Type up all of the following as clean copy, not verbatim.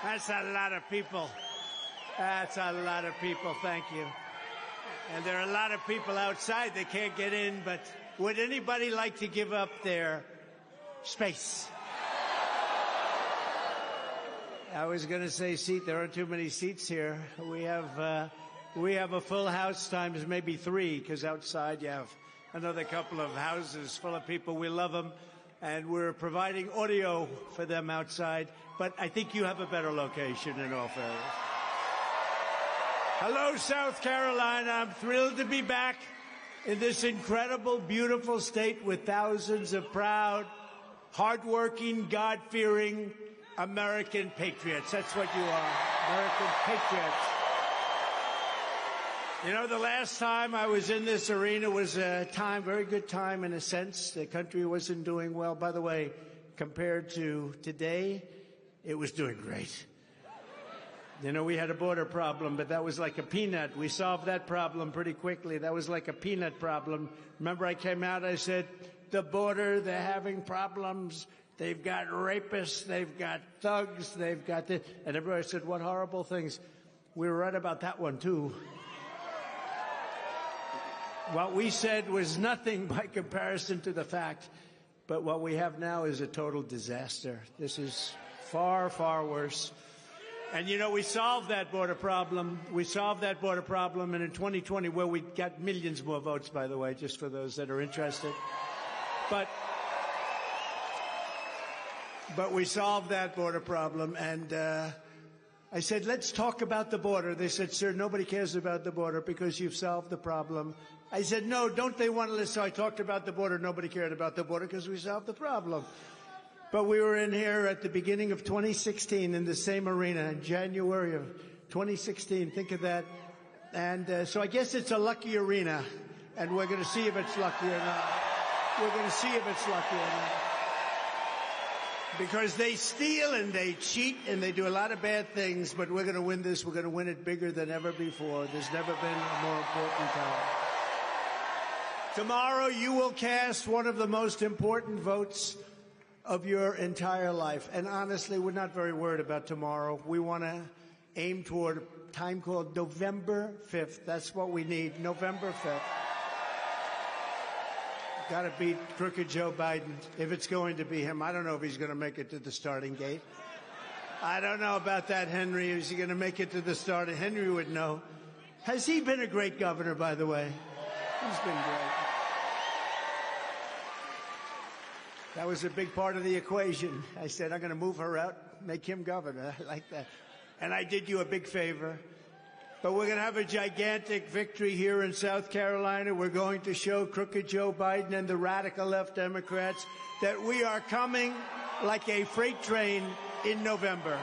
That's a lot of people. That's a lot of people. Thank you. And there are a lot of people outside that can't get in, but would anybody like to give up their space? I was going to say seat. There aren't too many seats here. We have a full house times maybe 3, because outside you have another couple of houses full of people. We love them, and we're providing audio for them outside. But I think you have a better location in all fairness. Hello, South Carolina. I'm thrilled to be back in this incredible, beautiful state with thousands of proud, hardworking, God-fearing American patriots. That's what you are, American patriots. You know, the last time I was in this arena was a time, very good time in a sense. The country wasn't doing well. By the way, compared to today, it was doing great. You know, we had a border problem, but that was like a peanut. We solved that problem pretty quickly. That was like a peanut problem. Remember, I came out, I said, the border, they're having problems. They've got rapists, they've got thugs, they've got this. And everybody said, what horrible things. We were right about that one, too. What we said was nothing by comparison to the fact. But what we have now is a total disaster. This is far, far worse. And, you know, we solved that border problem. We solved that border problem. And in 2020, well, we got millions more votes, by the way, just for those that are interested. But we solved that border problem. And I said, let's talk about the border. They said, sir, nobody cares about the border because you've solved the problem. I said, no, don't they want to listen? So I talked about the border. Nobody cared about the border because we solved the problem. But we were in here at the beginning of 2016 in the same arena in January of 2016. Think of that. And so I guess it's a lucky arena. And we're going to see if it's lucky or not. We're going to see if it's lucky or not. Because they steal and they cheat and they do a lot of bad things, but we're going to win this. We're going to win it bigger than ever before. There's never been a more important time. Tomorrow you will cast one of the most important votes of your entire life. And honestly, we're not very worried about tomorrow. We want to aim toward a time called November 5th. That's what we need, November 5th. Got to beat crooked Joe Biden, if it's going to be him. I don't know if he's going to make it to the starting gate. I don't know about that, Henry. Is he going to make it to the start? Henry would know. Has he been a great governor, by the way? He's been great. That was a big part of the equation. I said, I'm going to move her out, make him governor. I like that. And I did you a big favor. But we're going to have a gigantic victory here in South Carolina. We're going to show crooked Joe Biden and the radical left Democrats that we are coming like a freight train in November.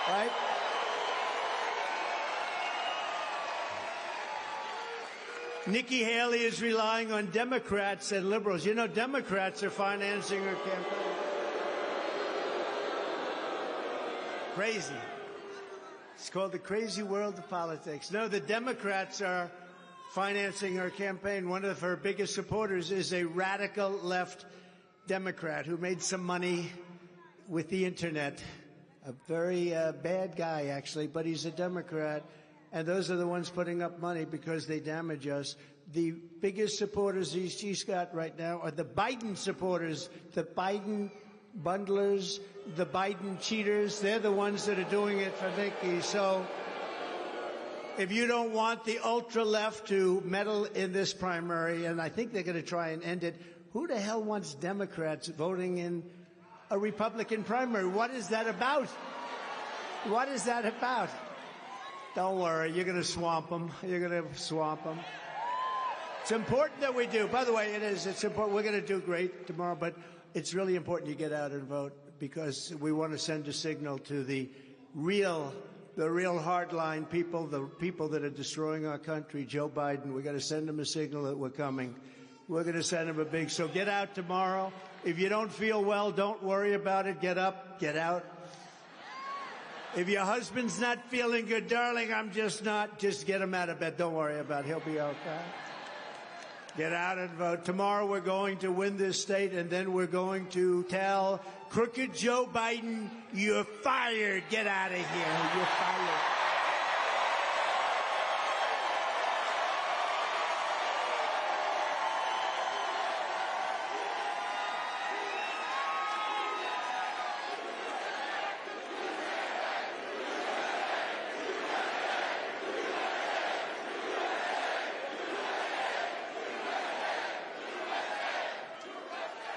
Right? Nikki Haley is relying on Democrats and liberals. You know, Democrats are financing her campaign. Crazy. It's called the crazy world of politics. No, the Democrats are financing her campaign. One of her biggest supporters is a radical left Democrat who made some money with the internet. A very bad guy, actually, but he's a Democrat. And those are the ones putting up money because they damage us. The biggest supporters she's got right now are the Biden supporters, the Biden bundlers, the Biden cheaters. They're the ones that are doing it for Nikki. So if you don't want the ultra-left to meddle in this primary, and I think they're going to try and end it, who the hell wants Democrats voting in a Republican primary? What is that about? What is that about? Don't worry, you're going to swamp them. You're going to swamp them. It's important that we do. By the way, it is. It's important. We're going to do great tomorrow, but it's really important you get out and vote because we want to send a signal to the real hardline people, the people that are destroying our country. Joe Biden, we got to send them a signal that we're coming. We're going to send them a big. So get out tomorrow. If you don't feel well, don't worry about it. Get up, get out. If your husband's not feeling good, darling, I'm just not. Just get him out of bed. Don't worry about it. He'll be okay. Get out and vote. Tomorrow we're going to win this state, and then we're going to tell crooked Joe Biden, you're fired. Get out of here. You're fired.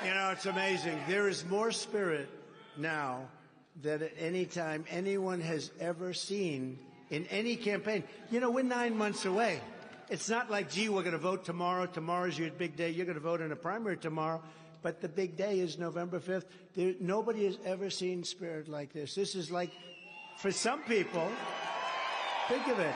You know, it's amazing. There is more spirit now than at any time anyone has ever seen in any campaign. You know, we're 9 months away. It's not like, gee, we're going to vote tomorrow. Tomorrow's your big day. You're going to vote in a primary tomorrow. But the big day is November 5th. Nobody has ever seen spirit like this. This is like, for some people, think of it.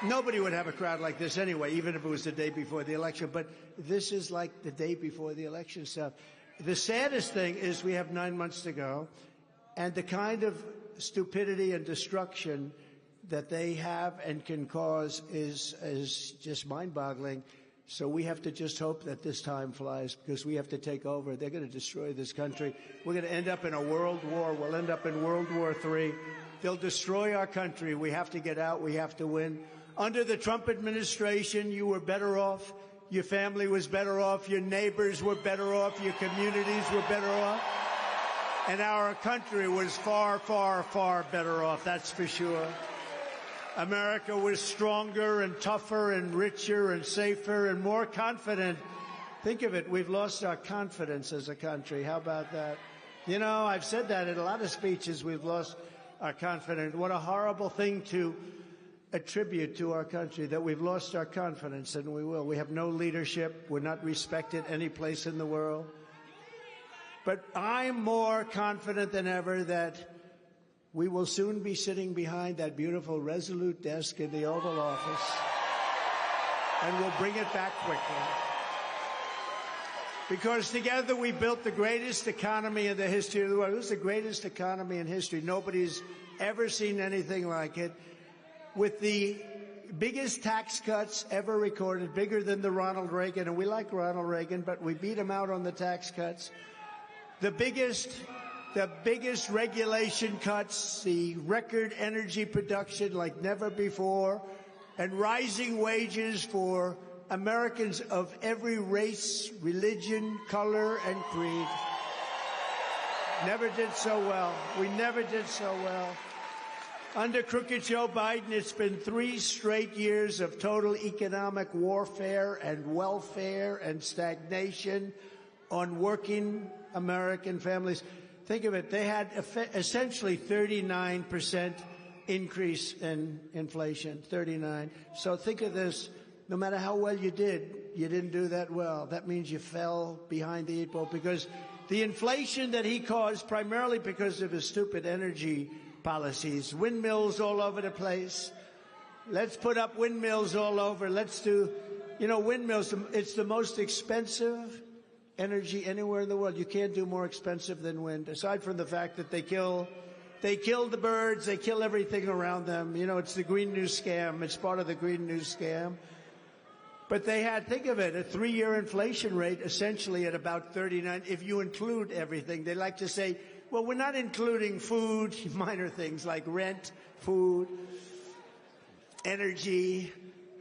Nobody would have a crowd like this anyway, even if it was the day before the election. But this is like the day before the election stuff. The saddest thing is we have 9 months to go, and the kind of stupidity and destruction that they have and can cause is just mind-boggling. So we have to just hope that this time flies, because we have to take over. They're going to destroy this country. We're going to end up in a world war. We'll end up in World War III. They'll destroy our country. We have to get out. We have to win. Under the Trump administration, you were better off. Your family was better off. Your neighbors were better off. Your communities were better off. And our country was far, far, far better off, that's for sure. America was stronger and tougher and richer and safer and more confident. Think of it. We've lost our confidence as a country. How about that? You know, I've said that in a lot of speeches. We've lost our confidence. What a horrible thing to attribute to our country, that we've lost our confidence, and we will. We have no leadership. We're not respected any place in the world. But I'm more confident than ever that we will soon be sitting behind that beautiful Resolute desk in the Oval Office, and we'll bring it back quickly. Because together we built the greatest economy in the history of the world. It was the greatest economy in history. Nobody's ever seen anything like it. With the biggest tax cuts ever recorded, bigger than the Ronald Reagan, and we like Ronald Reagan, but we beat him out on the tax cuts. The biggest regulation cuts, the record energy production like never before, and rising wages for Americans of every race, religion, color, and creed. Never did so well. We never did so well. Under crooked Joe Biden, it's been 3 straight years of total economic warfare and welfare and stagnation on working American families. Think of it. They had essentially 39% increase in inflation, 39. So think of this. No matter how well you did, you didn't do that well. That means you fell behind the 8 ball, because the inflation that he caused, primarily because of his stupid energy policies, windmills all over the place. Let's put up windmills all over. Let's do, you know, windmills. It's the most expensive energy anywhere in the world. You can't do more expensive than wind, aside from the fact that they kill the birds, they kill everything around them. You know, it's the Green New Scam. It's part of the Green New Scam. But they had, think of it, a 3-year inflation rate essentially at about 39, if you include everything. They like to say, well, we're not including food, minor things like rent, food, energy.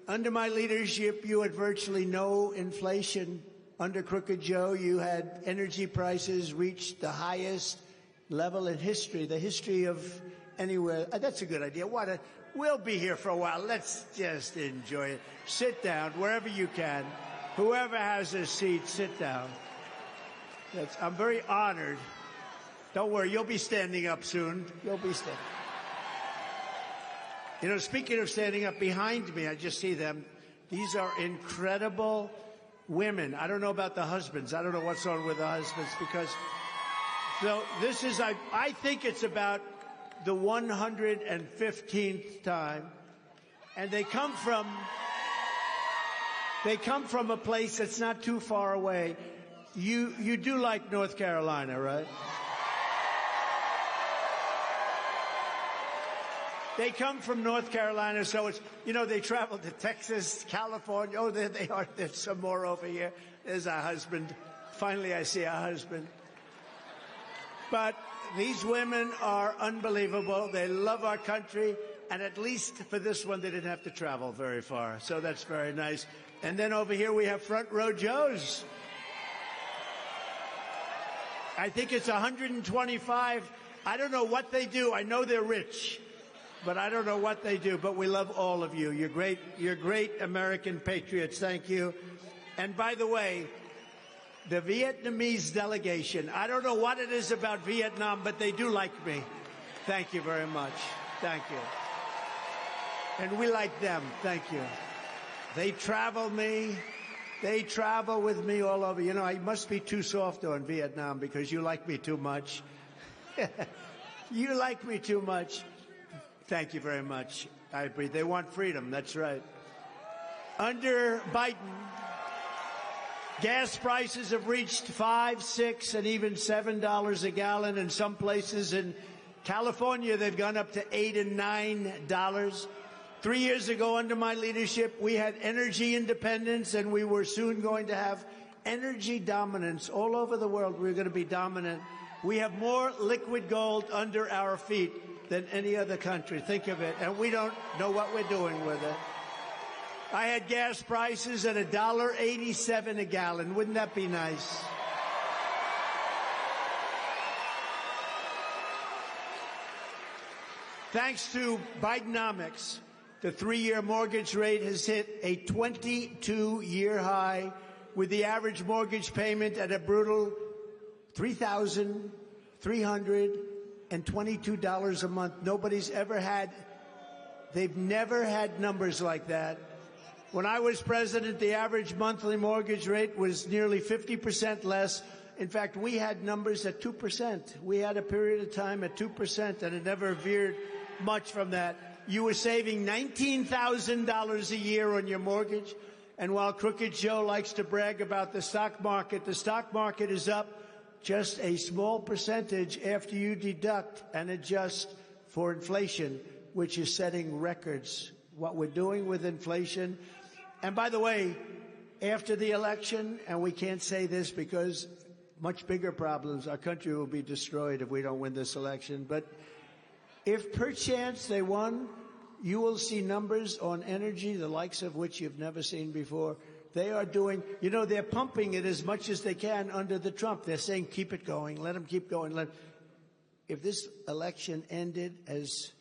Under my leadership, you had virtually no inflation. Under Crooked Joe, you had energy prices reach the highest level in history, the history of anywhere. That's a good idea. We'll be here for a while. Let's just enjoy it. Sit down wherever you can. Whoever has a seat, sit down. I'm very honored. Don't worry, you'll be standing up soon. You'll be standing. You know, speaking of standing up, behind me, I just see them. These are incredible women. I don't know about the husbands. I don't know what's on with the husbands, because so this is, I think it's about the 115th time, and they come from a place that's not too far away. You do like North Carolina, right? They come from North Carolina, so it's, they travel to Texas, California. Oh, there they are. There's some more over here. There's our husband. Finally, I see our husband. But these women are unbelievable. They love our country. And at least for this one, they didn't have to travel very far. So that's very nice. And then over here, we have Front Row Joes. I think it's 125. I don't know what they do. I know they're rich, but I don't know what they do. But we love all of you. You're great American patriots. Thank you. And by the way, the Vietnamese delegation, I don't know what it is about Vietnam, but they do like me. Thank you very much. Thank you. And we like them. Thank you. They travel me. They travel with me all over. I must be too soft on Vietnam because you like me too much. You like me too much. Thank you very much. I agree. They want freedom. That's right. Under Biden, gas prices have reached $5, $6, and even $7 a gallon. In some places in California, they've gone up to $8 and $9. 3 years ago, under my leadership, we had energy independence, and we were soon going to have energy dominance. All over the world, we were going to be dominant. We have more liquid gold under our feet than any other country. Think of it. And we don't know what we're doing with it. I had gas prices at $1.87 a gallon. Wouldn't that be nice? Thanks to Bidenomics, the 3-year mortgage rate has hit a 22-year high, with the average mortgage payment at a brutal $3,322 a month. They've never had numbers like that. When I was president, the average monthly mortgage rate was nearly 50% less. In fact, we had numbers at 2%. We had a period of time at 2%, and it never veered much from that. You were saving $19,000 a year on your mortgage. And while Crooked Joe likes to brag about the stock market is up just a small percentage after you deduct and adjust for inflation, which is setting records. What we're doing with inflation. And by the way, after the election, and we can't say this because much bigger problems, our country will be destroyed if we don't win this election. But if perchance they won, you will see numbers on energy, the likes of which you've never seen before. They are doing, they're pumping it as much as they can under the Trump. They're saying, keep it going, let them keep going. If this election ended as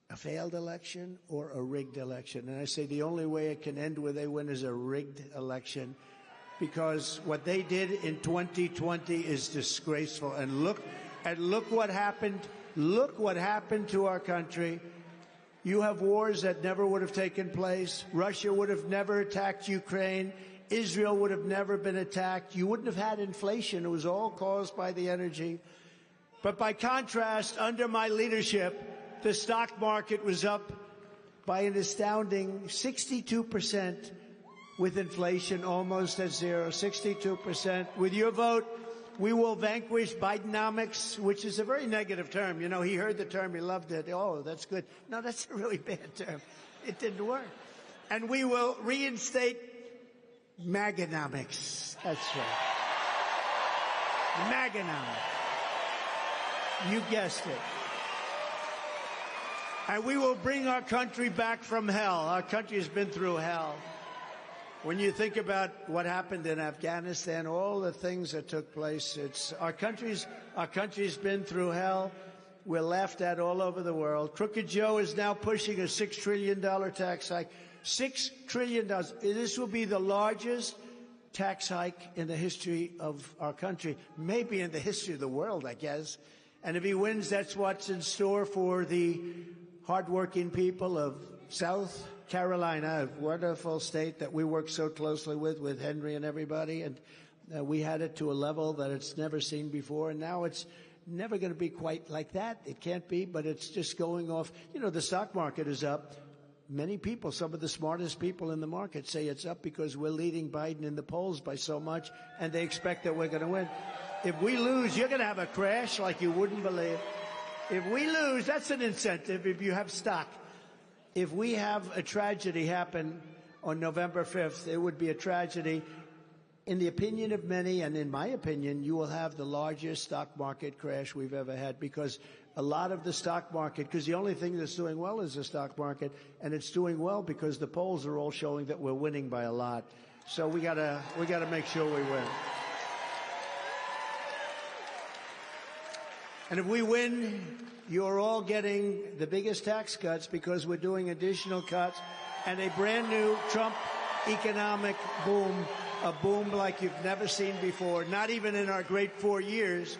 a failed election or a rigged election, and I say the only way it can end where they win is a rigged election, because what they did in 2020 is disgraceful. And look what happened. Look what happened to our country. You have wars that never would have taken place. Russia would have never attacked Ukraine. Israel would have never been attacked. You wouldn't have had inflation. It was all caused by the energy. But by contrast, under my leadership, the stock market was up by an astounding 62%, with inflation almost at zero. 62%. With your vote, we will vanquish Bidenomics, which is a very negative term. He heard the term, he loved it. Oh, that's good. No, that's a really bad term. It didn't work. And we will reinstate Maganomics. That's right. Maganomics. You guessed it. And we will bring our country back from hell. Our country has been through hell. When you think about what happened in Afghanistan, all the things that took place, our country's been through hell. We're laughed at all over the world. Crooked Joe is now pushing a $6 trillion tax hike. $6 trillion. This will be the largest tax hike in the history of our country, maybe in the history of the world, I guess. And if he wins, that's what's in store for the hardworking people of South Carolina, a wonderful state that we work so closely with Henry and everybody. And we had it to a level that it's never seen before. And now it's never going to be quite like that. It can't be, but it's just going off. The stock market is up. Many people, some of the smartest people in the market, say it's up because we're leading Biden in the polls by so much, and they expect that we're going to win. If we lose, you're going to have a crash like you wouldn't believe. If we lose, that's an incentive if you have stock. If we have a tragedy happen on November 5th, it would be a tragedy. In the opinion of many, and in my opinion, you will have the largest stock market crash we've ever had, because a lot of the stock market, because the only thing that's doing well is the stock market, and it's doing well because the polls are all showing that we're winning by a lot. So we gotta make sure we win. And if we win, you're all getting the biggest tax cuts because we're doing additional cuts and a brand new Trump economic boom, a boom like you've never seen before, not even in our great 4 years.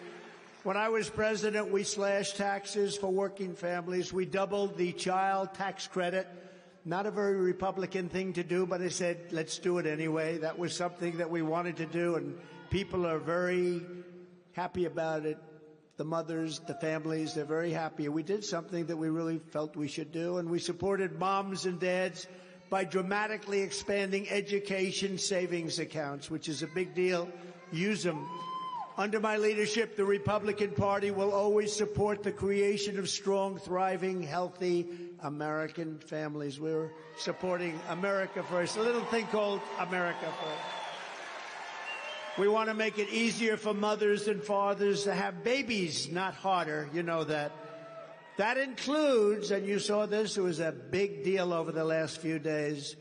When I was president, we slashed taxes for working families. We doubled the child tax credit. Not a very Republican thing to do, but I said, let's do it anyway. That was something that we wanted to do, and people are very happy about it. The mothers, the families, they're very happy. We did something that we really felt we should do, and we supported moms and dads by dramatically expanding education savings accounts, which is a big deal. Use them. Under my leadership, the Republican Party will always support the creation of strong, thriving, healthy American families. We're supporting America First, a little thing called America First. We want to make it easier for mothers and fathers to have babies, not harder. You know that. That includes, and you saw this, it was a big deal over the last few days,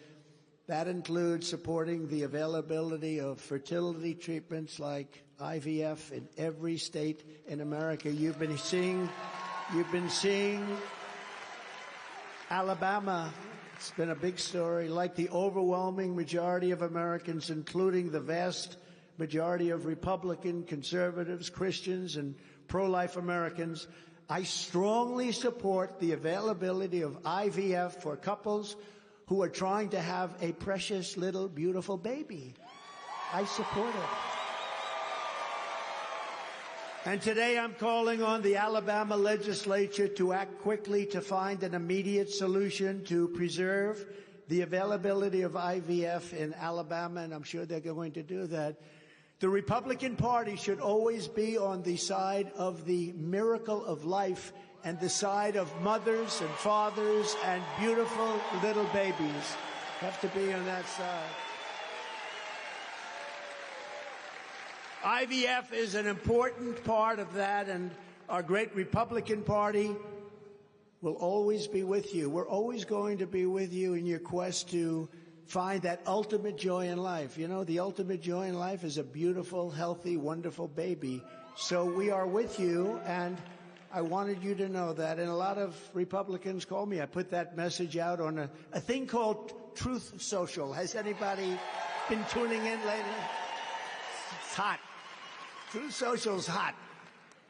that includes supporting the availability of fertility treatments like IVF in every state in America. You've been seeing Alabama. It's been a big story. Like the overwhelming majority of Americans, including the vast majority of Republican, conservatives, Christians, and pro-life Americans, I strongly support the availability of IVF for couples who are trying to have a precious little beautiful baby. I support it. And today I'm calling on the Alabama legislature to act quickly to find an immediate solution to preserve the availability of IVF in Alabama, and I'm sure they're going to do that. The Republican Party should always be on the side of the miracle of life and the side of mothers and fathers and beautiful little babies. Have to be on that side. IVF is an important part of that, and our great Republican Party will always be with you. We're always going to be with you in your quest to find that ultimate joy in life. You know, the ultimate joy in life is a beautiful, healthy, wonderful baby. So we are with you, and I wanted you to know that. And a lot of Republicans call me. I put that message out on a thing called Truth Social. Has anybody been tuning in lately? It's hot. Truth Social's hot.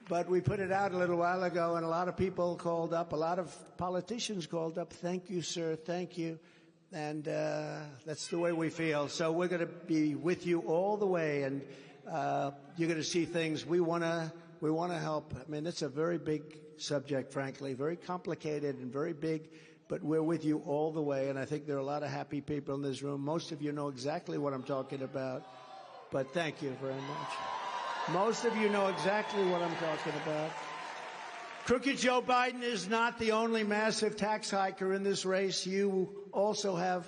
But we put it out a little while ago, and a lot of people called up. A lot of politicians called up. Thank you, sir. Thank you. And that's the way we feel. So we're going to be with you all the way, and you're going to see things. We want to help. I mean, it's a very big subject, frankly, very complicated and very big, but we're with you all the way. And I think there are a lot of happy people in this room. Most of you know exactly what I'm talking about, but thank you very much. Most of you know exactly what I'm talking about. Crooked Joe Biden is not the only massive tax hiker in this race. You also have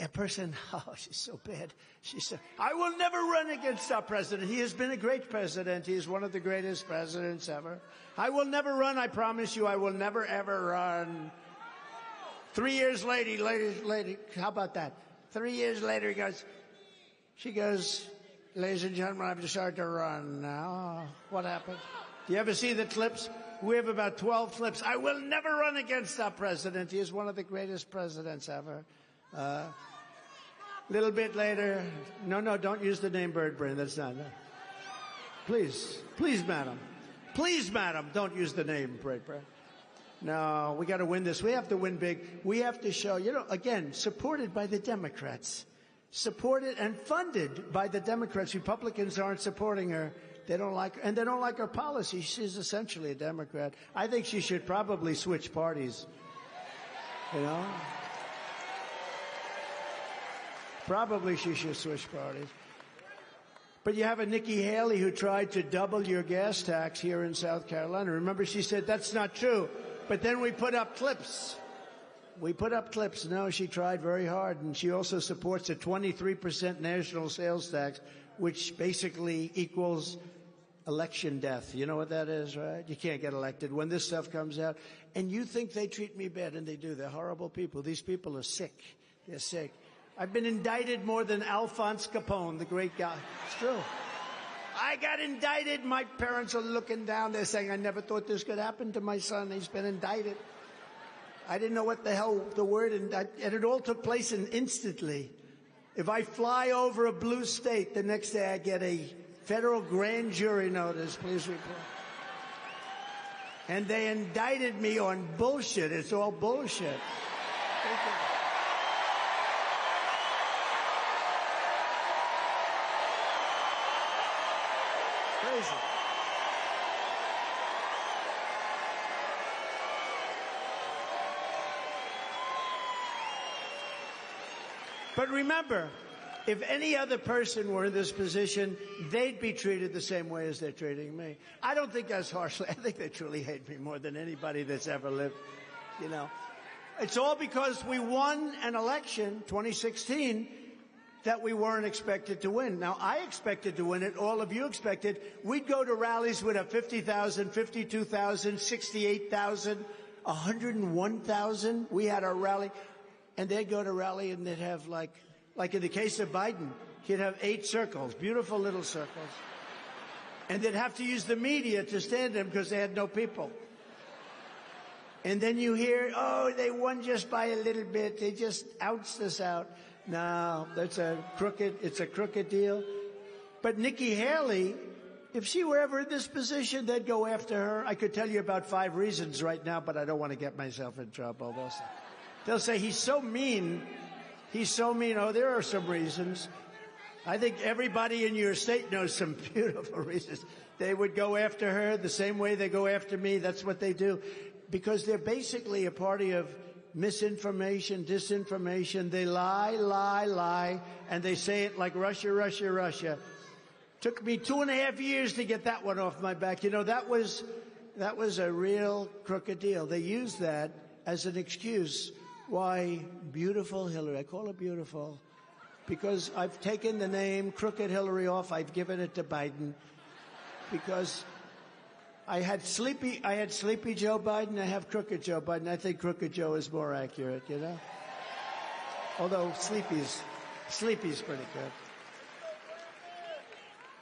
a person, oh, she's so bad. She said, I will never run against our president. He has been a great president. He is one of the greatest presidents ever. I will never run. I promise you, I will never, ever run. 3 years later, how about that? 3 years later, she goes, ladies and gentlemen, I've decided to run now. What happened? Do you ever see the clips? We have about 12 clips. I will never run against our president. He is one of the greatest presidents ever. Little bit later, no, don't use the name Bird Brain. That's not. Please, madam. Please, madam, don't use the name Bird Brain. No, we got to win this. We have to win big. We have to show, again, supported by the Democrats. Supported and funded by the Democrats. Republicans aren't supporting her. They don't like her, and they don't like her policy. She's essentially a Democrat. I think she should probably switch parties. Probably she should switch parties. But you have a Nikki Haley who tried to double your gas tax here in South Carolina. Remember, she said, that's not true. But then we put up clips. We put up clips. No, she tried very hard. And she also supports a 23% national sales tax, which basically equals election death. You know what that is, right? You can't get elected when this stuff comes out. And you think they treat me bad, and they do. They're horrible people. These people are sick. They're sick. I've been indicted more than Alphonse Capone, the great guy. It's true. I got indicted. My parents are looking down. They're saying, I never thought this could happen to my son. He's been indicted. I didn't know what the hell the word, and it all took place instantly. If I fly over a blue state, the next day I get a federal grand jury notice, please report. And they indicted me on bullshit. It's all bullshit. Crazy. But remember, if any other person were in this position, they'd be treated the same way as they're treating me. I don't think that's harshly. I think they truly hate me more than anybody that's ever lived. You know, it's all because we won an election, 2016, that we weren't expected to win. Now, I expected to win it. All of you expected. We'd go to rallies with a 50,000, 52,000, 68,000, 101,000. We had our rally. And they'd go to rally and they'd have like in the case of Biden, he'd have 8 circles, beautiful little circles. And they'd have to use the media to stand them because they had no people. And then you hear, oh, they won just by a little bit. They just ounced us out. No, it's a crooked deal. But Nikki Haley, if she were ever in this position, they'd go after her. I could tell you about 5 reasons right now, but I don't want to get myself in trouble. They'll say, he's so mean. He's so mean. Oh, there are some reasons. I think everybody in your state knows some beautiful reasons. They would go after her the same way they go after me. That's what they do. Because they're basically a party of misinformation, disinformation. They lie, and they say it like Russia, Russia, Russia. Took me 2.5 years to get that one off my back. You know, that was a real crooked deal. They used that as an excuse. Why, beautiful Hillary. I call her beautiful because I've taken the name Crooked Hillary off. I've given it to Biden because I had sleepy Joe Biden. I have Crooked Joe Biden. I think Crooked Joe is more accurate, you know? Although Sleepy's pretty good.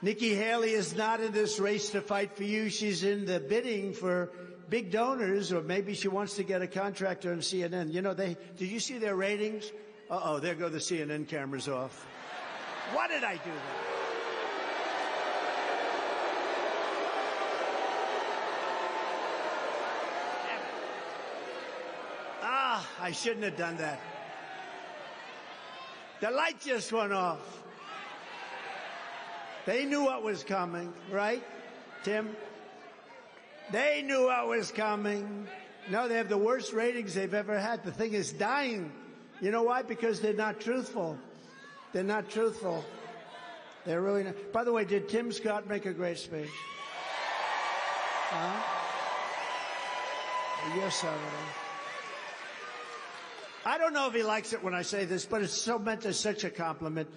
Nikki Haley is not in this race to fight for you. She's in the bidding for big donors, or maybe she wants to get a contractor on CNN. You know, did you see their ratings? Uh-oh, there go the CNN cameras off. Why did I do that? I shouldn't have done that. The light just went off. They knew what was coming, right, Tim? They knew what was coming. No, they have the worst ratings they've ever had. The thing is dying. You know why? Because they're not truthful. They're not truthful. They're really not. By the way, did Tim Scott make a great speech? Huh? Yes, Senator. I don't know if he likes it when I say this, but it's so meant as such a compliment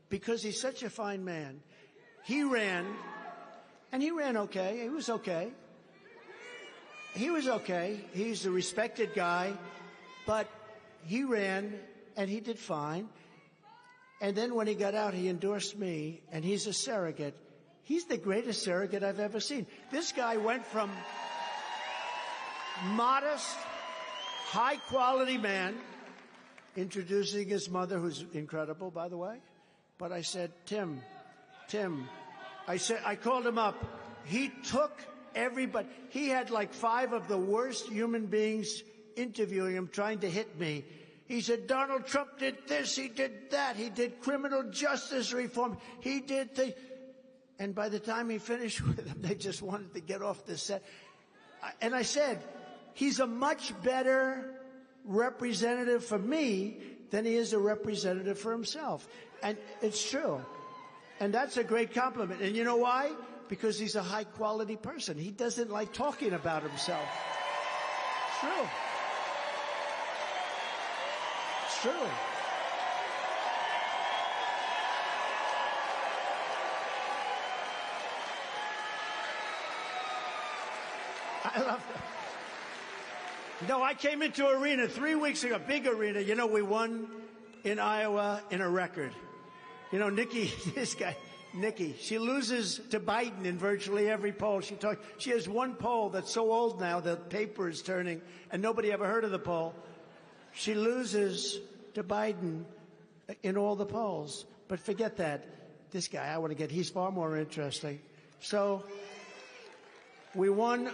because he's such a fine man. He ran, and he ran okay. He was okay. He was okay. He's a respected guy, but he ran, and he did fine. And then when he got out, he endorsed me, and he's a surrogate. He's the greatest surrogate I've ever seen. This guy went from modest, high-quality man, introducing his mother, who's incredible, by the way. But I said, Tim, I called him up. He took everybody. He had like 5 of the worst human beings interviewing him, trying to hit me. He said, Donald Trump did this, he did that, he did criminal justice reform, he did the... And by the time he finished with them, they just wanted to get off the set. And I said, he's a much better representative for me than he is a representative for himself. And it's true. And that's a great compliment. And you know why? Because he's a high-quality person. He doesn't like talking about himself. It's true. It's true. I love that. No, I came into arena 3 weeks ago, big arena. You know, we won in Iowa in a record. You know, Nikki, this guy, Nikki, she loses to Biden in virtually every poll. She has one poll that's so old now, the paper is turning, and nobody ever heard of the poll. She loses to Biden in all the polls. But forget that. This guy, he's far more interesting. So we won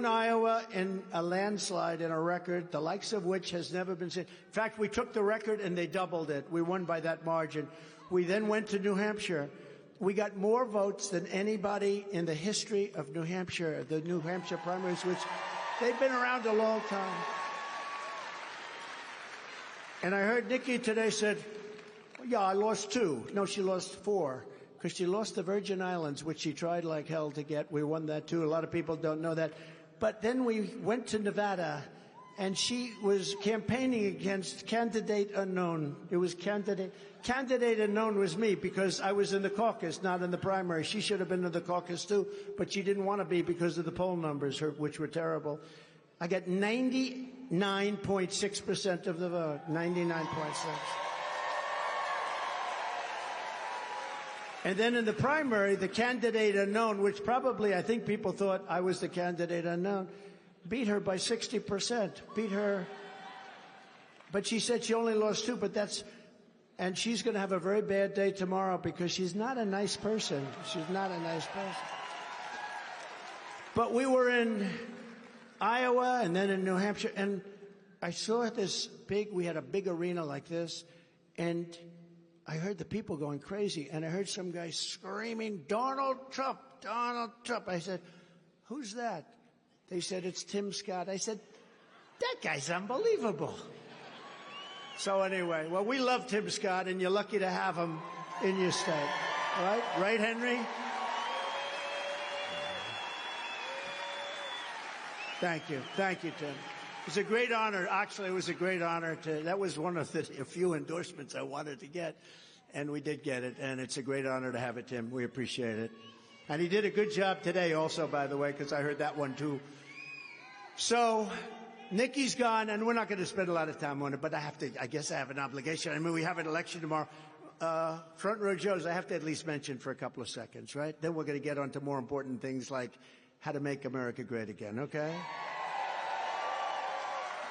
Iowa in a landslide, in a record, the likes of which has never been seen. In fact, we took the record and they doubled it. We won by that margin. We then went to New Hampshire. We got more votes than anybody in the history of New Hampshire, the New Hampshire primaries, which they've been around a long time. And I heard Nikki today said, yeah, I lost 2. No, she lost 4. Because she lost the Virgin Islands, which she tried like hell to get. We won that, too. A lot of people don't know that. But then we went to Nevada, and she was campaigning against candidate unknown. It was candidate unknown was me, because I was in the caucus, not in the primary. She should have been in the caucus, too, but she didn't want to be because of the poll numbers, which were terrible. I got 99.6% of the vote, 99.6%. And then in the primary, the candidate unknown, which probably I think people thought I was the candidate unknown, beat her by 60%. Beat her. But she said she only lost 2, and she's going to have a very bad day tomorrow because she's not a nice person. She's not a nice person. But we were in Iowa and then in New Hampshire, and I saw we had a big arena like this, and I heard the people going crazy, and I heard some guy screaming, Donald Trump, Donald Trump. I said, who's that? They said, it's Tim Scott. I said, that guy's unbelievable. So anyway, well, we love Tim Scott, and you're lucky to have him in your state. Right? Right, Henry? Thank you. Thank you, Tim. It's a great honor. Actually, it was a great honor that was one of the few endorsements I wanted to get, and we did get it, and it's a great honor to have it, Tim. We appreciate it. And he did a good job today also, by the way, because I heard that one, too. So Nikki's gone, and we're not going to spend a lot of time on it, but I guess I have an obligation. I mean, we have an election tomorrow. Front row Joes, I have to at least mention for a couple of seconds, right? Then we're going to get on to more important things like how to make America great again, okay?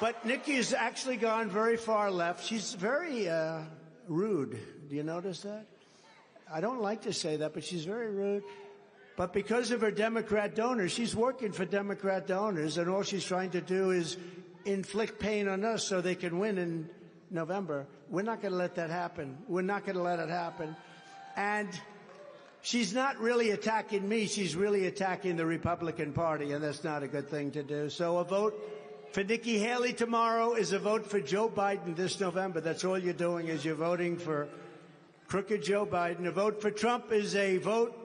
But Nikki's actually gone very far left. She's very rude. Do you notice that? I don't like to say that, but she's very rude. But because of her Democrat donors, she's working for Democrat donors, and all she's trying to do is inflict pain on us so they can win in November. We're not going to let that happen. We're not going to let it happen. And she's not really attacking me. She's really attacking the Republican Party, and that's not a good thing to do. So a vote for Nikki Haley tomorrow is a vote for Joe Biden this November. That's all you're doing, is you're voting for crooked Joe Biden. A vote for Trump is a vote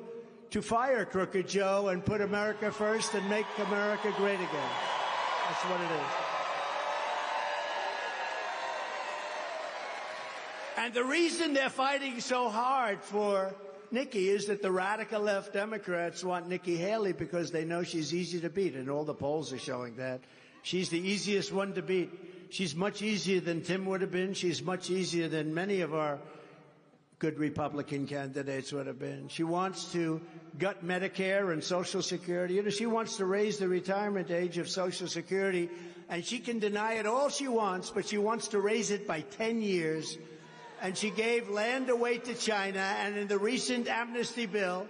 to fire crooked Joe and put America first and make America great again. That's what it is. And the reason they're fighting so hard for Nikki is that the radical left Democrats want Nikki Haley because they know she's easy to beat, and all the polls are showing that. She's the easiest one to beat. She's much easier than Tim would have been. She's much easier than many of our good Republican candidates would have been. She wants to gut Medicare and Social Security. You know, she wants to raise the retirement age of Social Security, and she can deny it all she wants, but she wants to raise it by 10 years. And she gave land away to China, and in the recent amnesty bill,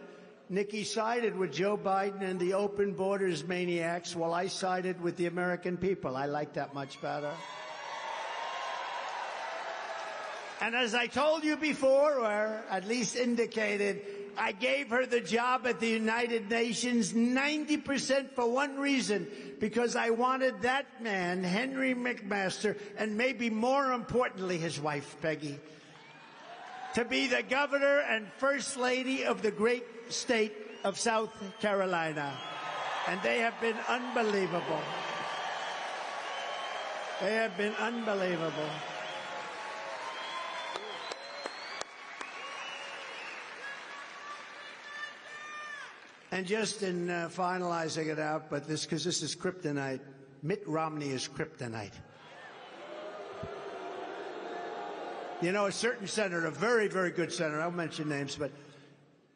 Nikki sided with Joe Biden and the open borders maniacs, while I sided with the American people. I like that much better. And as I told you before, or at least indicated, I gave her the job at the United Nations 90% for one reason, because I wanted that man, Henry McMaster, and maybe more importantly, his wife, Peggy, to be the governor and first lady of the great state of South Carolina. And they have been unbelievable. They have been unbelievable. And just in finalizing it out, but because this is kryptonite, Mitt Romney is kryptonite. You know, a certain senator, a very, very good senator, I won't mention names, but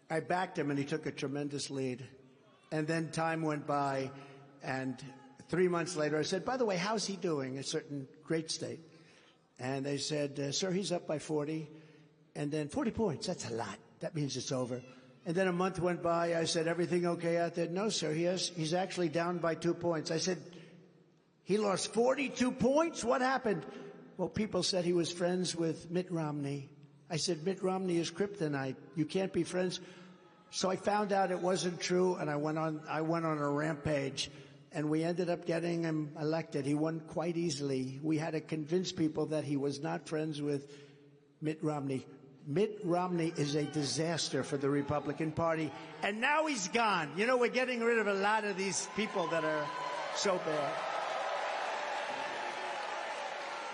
I backed him and he took a tremendous lead. And then time went by, and 3 months later I said, by the way, how's he doing? A certain great state. And they said, sir, he's up by 40. And then 40 points, that's a lot. That means it's over. And then a month went by. I said, everything okay out there? No, sir, he's actually down by 2 points. I said, he lost 42 points? What happened? Well, people said he was friends with Mitt Romney. I said, Mitt Romney is kryptonite. You can't be friends. So I found out it wasn't true, and I went on a rampage, and we ended up getting him elected. He won quite easily. We had to convince people that he was not friends with Mitt Romney. Mitt Romney is a disaster for the Republican Party, and now he's gone. You know, we're getting rid of a lot of these people that are so bad.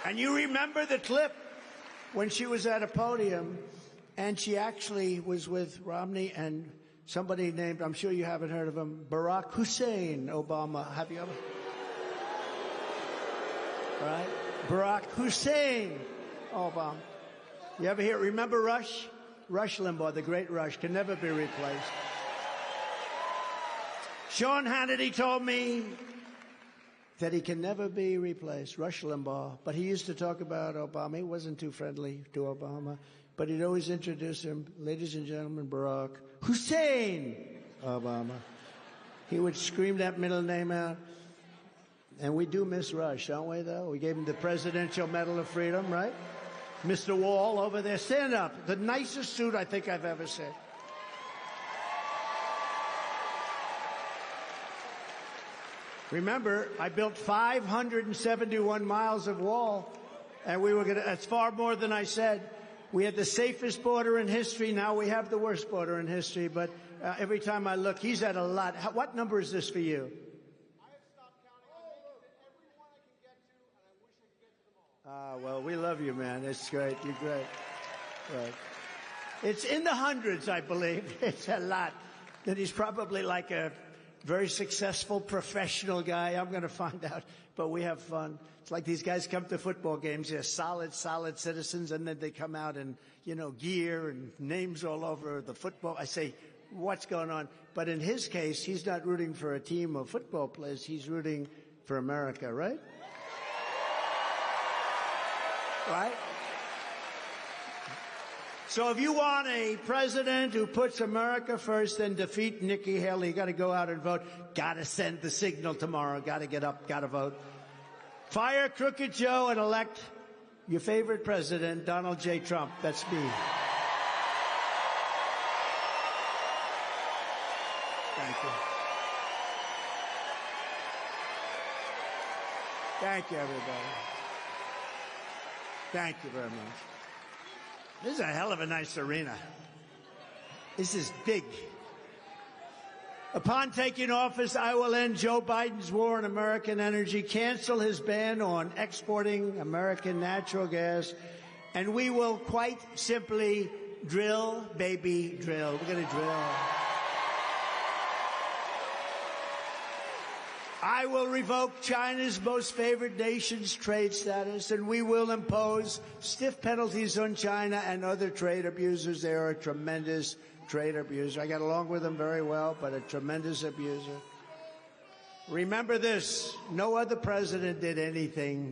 And you remember the clip when she was at a podium, and she actually was with Romney and somebody named, I'm sure you haven't heard of him, Barack Hussein Obama. Have you ever? Right? Barack Hussein Obama. You ever hear, remember Rush? Rush Limbaugh, the great Rush, can never be replaced. Sean Hannity told me that he can never be replaced, Rush Limbaugh. But he used to talk about Obama. He wasn't too friendly to Obama. But he'd always introduce him, ladies and gentlemen, Barack Hussein Obama. He would scream that middle name out. And we do miss Rush, don't we, though? We gave him the Presidential Medal of Freedom, right? Mr. Wall over there, stand up. The nicest suit I think I've ever seen. Remember, I built 571 miles of wall, and we were going to, that's far more than I said. We had the safest border in history. Now we have the worst border in history. But every time I look, he's at a lot. What number is this for you? I have stopped counting. I'm making it every one I can get to, and I wish I could get to them all. Well, we love you, man. It's great. You're great. Right. It's in the hundreds, I believe. It's a lot. And he's probably like a very successful professional guy. I'm going to find out. But we have fun. It's like these guys come to football games. They're solid citizens, and then they come out in, gear and names all over the football. I say, what's going on? But in his case, he's not rooting for a team of football players. He's rooting for America, right? Right? So if you want a president who puts America first and defeat Nikki Haley, you got to go out and vote. Got to send the signal tomorrow. Got to get up. Got to vote. Fire Crooked Joe and elect your favorite president, Donald J. Trump. That's me. Thank you. Thank you, everybody. Thank you very much. This is a hell of a nice arena. This is big. Upon taking office, I will end Joe Biden's war on American energy, cancel his ban on exporting American natural gas, and we will quite simply drill, baby, drill. We're going to drill. I will revoke China's most favored nation's trade status, and we will impose stiff penalties on China and other trade abusers. They are a tremendous trade abuser. I got along with them very well, but a tremendous abuser. Remember this, no other president did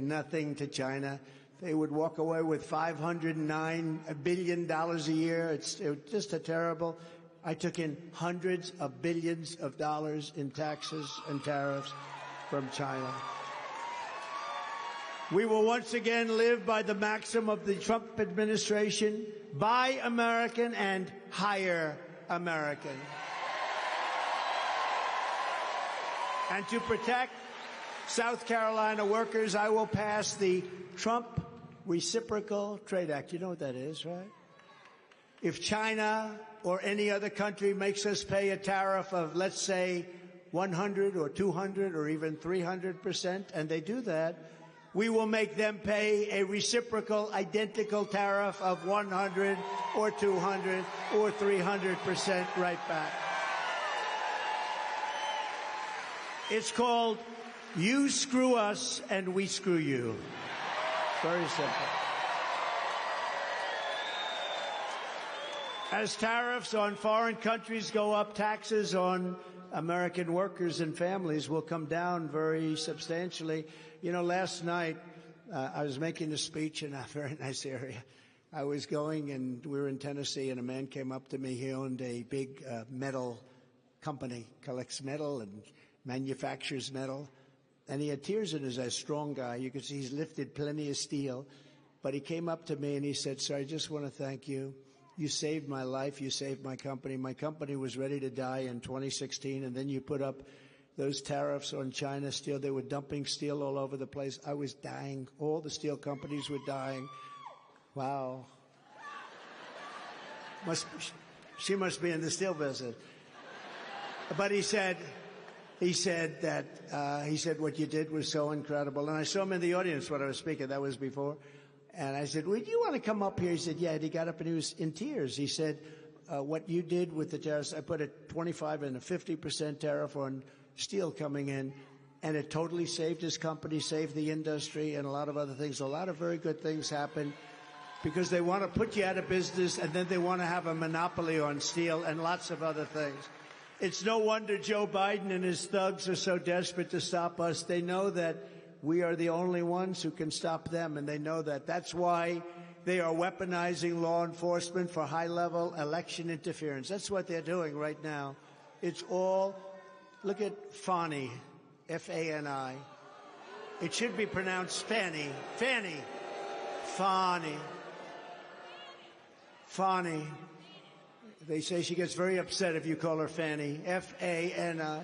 nothing to China. They would walk away with $509 billion a year. It was just a terrible. I took in hundreds of billions of dollars in taxes and tariffs from China. We will once again live by the maxim of the Trump administration, buy American and hire American. And to protect South Carolina workers, I will pass the Trump Reciprocal Trade Act. You know what that is, right? If China or any other country makes us pay a tariff of, let's say, 100 or 200 or even 300%, and they do that, we will make them pay a reciprocal, identical tariff of 100 or 200 or 300% right back. It's called you screw us and we screw you. Very simple. As tariffs on foreign countries go up, taxes on American workers and families will come down very substantially. You know, last night I was making a speech in a very nice area. I was going, and we were in Tennessee, and a man came up to me. He owned a big metal company, collects metal and manufactures metal. And he had tears in his eyes, strong guy. You could see he's lifted plenty of steel. But he came up to me and he said, "Sir, I just want to thank you. You saved my life. You saved my company. My company was ready to die in 2016, and then you put up those tariffs on China steel. They were dumping steel all over the place. I was dying. All the steel companies were dying." Wow. She must be in the steel business. But he said what you did was so incredible. And I saw him in the audience when I was speaking. That was before. And I said, "Would you want to come up here?" He said, "Yeah." And he got up and he was in tears. He said, "What you did with the tariffs, I put a 25 and a 50% tariff on steel coming in, and it totally saved his company, saved the industry, and a lot of other things. A lot of very good things happened because they want to put you out of business, and then they want to have a monopoly on steel and lots of other things. It's no wonder Joe Biden and his thugs are so desperate to stop us. They know that we are the only ones who can stop them, and they know that. That's why they are weaponizing law enforcement for high-level election interference. That's what they're doing right now. It's all, look at Fani, F-A-N-I. It should be pronounced Fanny. Fanny. Fani. Fani. They say she gets very upset if you call her Fanny. F-A-N-I.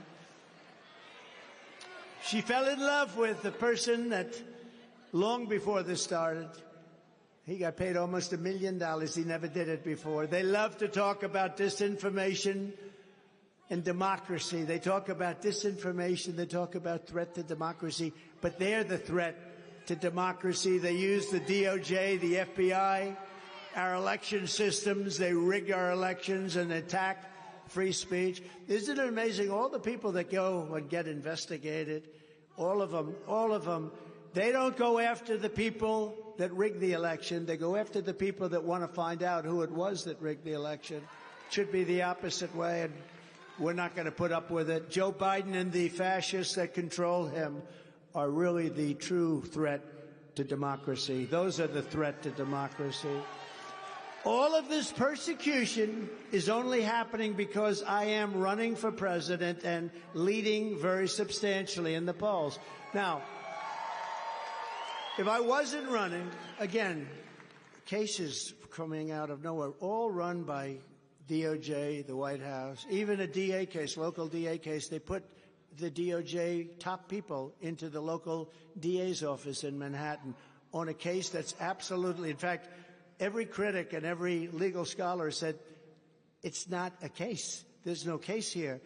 She fell in love with the person that long before this started. He got paid almost $1 million. He never did it before. They love to talk about disinformation and democracy. They talk about disinformation. They talk about threat to democracy. But they're the threat to democracy. They use the DOJ, the FBI, our election systems. They rig our elections and attack free speech. Isn't it amazing? All the people that go and get investigated, all of them, they don't go after the people that rigged the election. They go after the people that want to find out who it was that rigged the election. It should be the opposite way, and we're not going to put up with it. Joe Biden and the fascists that control him are really the true threat to democracy. Those are the threat to democracy. All of this persecution is only happening because I am running for president and leading very substantially in the polls. Now, if I wasn't running, again, cases coming out of nowhere, all run by DOJ, the White House, even a DA case, local DA case, they put the DOJ top people into the local DA's office in Manhattan on a case that's absolutely, in fact, every critic and every legal scholar said, it's not a case. There's no case here.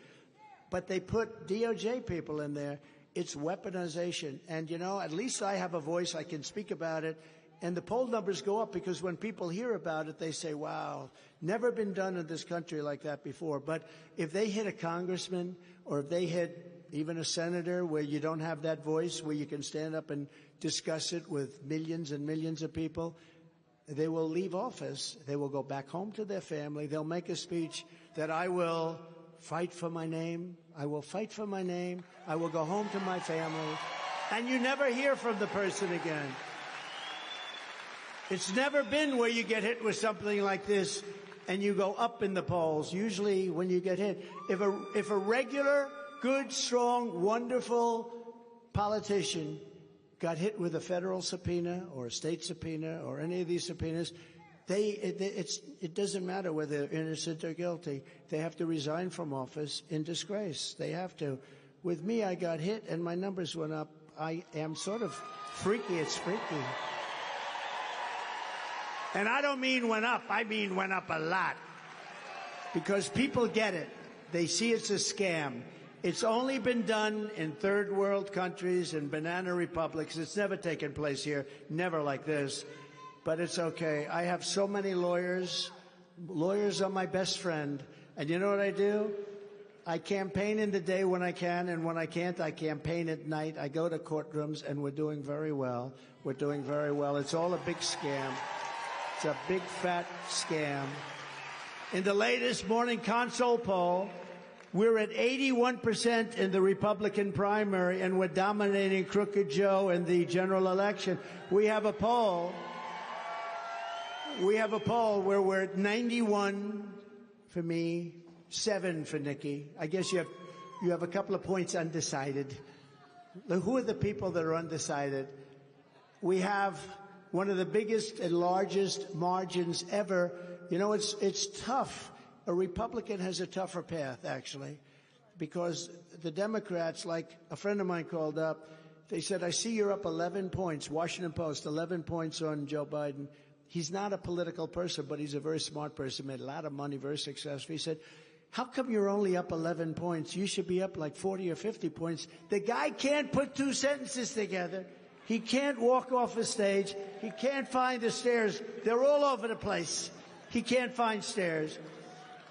But they put DOJ people in there. It's weaponization. And, you know, at least I have a voice. I can speak about it. And the poll numbers go up because when people hear about it, they say, wow, never been done in this country like that before. But if they hit a congressman or if they hit even a senator where you don't have that voice, where you can stand up and discuss it with millions and millions of people, they will leave office. They will go back home to their family. They'll make a speech that I will fight for my name. I will fight for my name. I will go home to my family. And you never hear from the person again. It's never been where you get hit with something like this and you go up in the polls. Usually when you get hit, if a regular, good, strong, wonderful politician got hit with a federal subpoena or a state subpoena or any of these subpoenas, it doesn't matter whether they're innocent or guilty. They have to resign from office in disgrace. They have to. With me, I got hit and my numbers went up. I am sort of freaky. It's freaky. And I don't mean went up, I mean went up a lot. Because people get it. They see it's a scam. It's only been done in third world countries and banana republics. It's never taken place here, never like this. But it's okay. I have so many lawyers. Lawyers are my best friend. And you know what I do? I campaign in the day when I can, and when I can't, I campaign at night. I go to courtrooms, and we're doing very well. We're doing very well. It's all a big scam. It's a big, fat scam. In the latest morning console poll, we're at 81% in the Republican primary, and we're dominating Crooked Joe in the general election. We have a poll where we're at 91 for me, 7 for Nikki. I guess you have a couple of points undecided. Who are the people that are undecided? We have one of the biggest and largest margins ever. You know, it's tough. A Republican has a tougher path, actually, because the Democrats, like a friend of mine called up, they said, I see you're up 11 points, Washington Post, 11 points on Joe Biden. He's not a political person, but he's a very smart person, made a lot of money, very successful. He said, how come you're only up 11 points? You should be up like 40 or 50 points. The guy can't put 2 sentences together. He can't walk off a stage. He can't find the stairs. They're all over the place. He can't find stairs.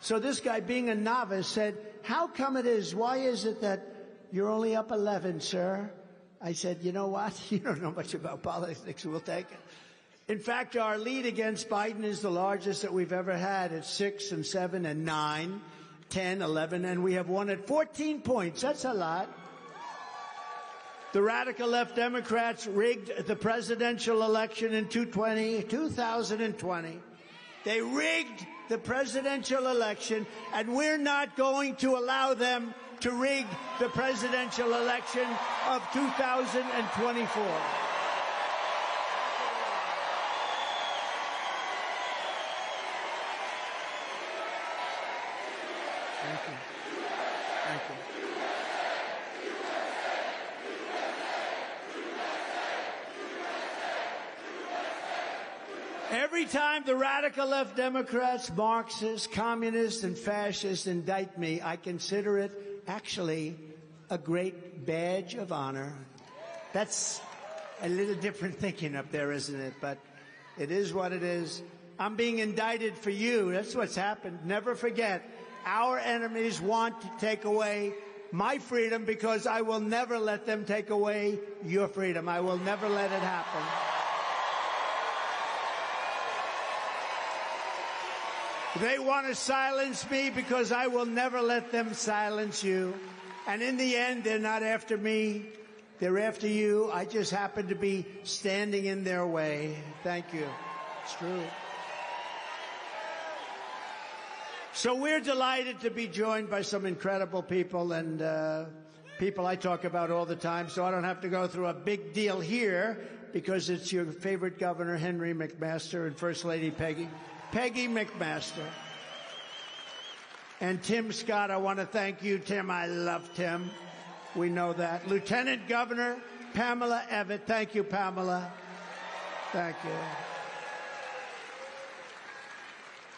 So this guy, being a novice, said, how come it is? Why is it that you're only up 11, sir? I said, you know what? You don't know much about politics. We'll take it. In fact, our lead against Biden is the largest that we've ever had. It's 6 and 7 and 9, 10, 11, and we have won at 14 points. That's a lot. The radical left Democrats rigged the presidential election in 2020. They rigged the presidential election, and we're not going to allow them to rig the presidential election of 2024. Thank you. Thank you. Every time the radical left Democrats, Marxists, communists, and fascists indict me, I consider it actually a great badge of honor. That's a little different thinking up there, isn't it? But it is what it is. I'm being indicted for you. That's what's happened. Never forget, our enemies want to take away my freedom because I will never let them take away your freedom. I will never let it happen. They want to silence me because I will never let them silence you. And in the end, they're not after me. They're after you. I just happen to be standing in their way. Thank you. It's true. So we're delighted to be joined by some incredible people and people I talk about all the time, so I don't have to go through a big deal here because it's your favorite governor, Henry McMaster, and First Lady Peggy McMaster. And Tim Scott, I want to thank you, Tim. I love Tim. We know that. Lieutenant Governor Pamela Evett. Thank you, Pamela. Thank you.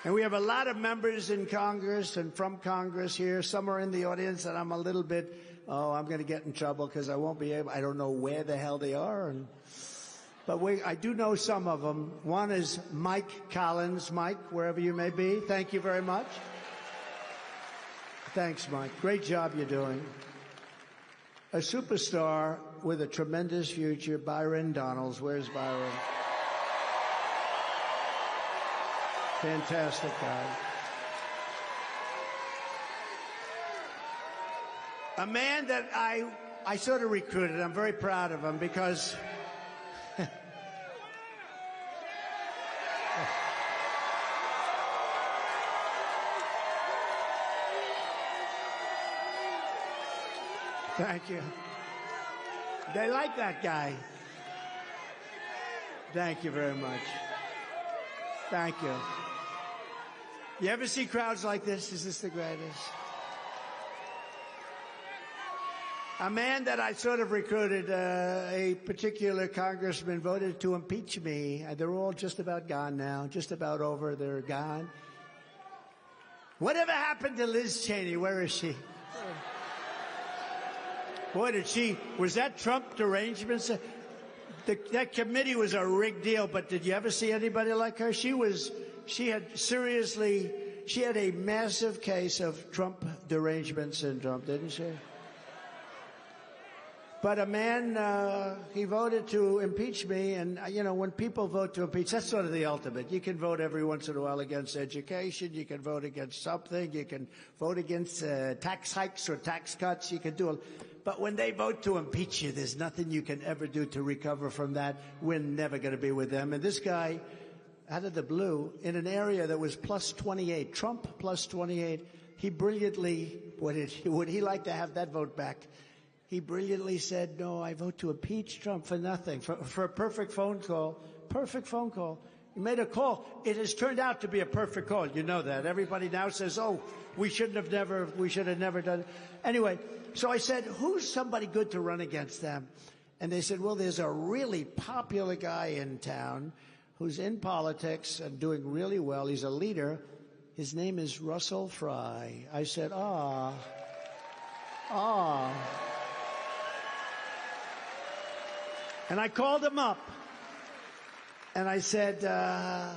And we have a lot of members in Congress and from Congress here. Some are in the audience, and I'm a little bit, I'm going to get in trouble because I won't be able, I don't know where the hell they are. But I do know some of them. One is Mike Collins. Mike, wherever you may be, thank you very much. Thanks, Mike. Great job you're doing. A superstar with a tremendous future, Byron Donalds. Where's Byron? Fantastic guy. A man that I sort of recruited. I'm very proud of him because thank you. They like that guy. Thank you very much. Thank you. You ever see crowds like this? Is this the greatest? A man that I sort of recruited, a particular congressman, voted to impeach me. They're all just about gone now, just about over. They're gone. Whatever happened to Liz Cheney? Where is she? Boy, was that Trump derangement? That committee was a rigged deal, but did you ever see anybody like her? She had a massive case of Trump derangement syndrome, didn't she? But a man, he voted to impeach me, and, when people vote to impeach, that's sort of the ultimate. You can vote every once in a while against education, you can vote against something, you can vote against tax hikes or tax cuts, you can do it. But when they vote to impeach you, there's nothing you can ever do to recover from that. We're never going to be with them. And this guy, out of the blue, in an area that was plus 28, Trump plus 28, he brilliantly, would he like to have that vote back? He brilliantly said, no, I vote to impeach Trump for nothing, for a perfect phone call. Perfect phone call. He made a call. It has turned out to be a perfect call. You know that. Everybody now says, oh, we should have never done it. Anyway, so I said, who's somebody good to run against them? And they said, well, there's a really popular guy in town who's in politics and doing really well. He's a leader. His name is Russell Fry. I said, And I called him up, and I said, I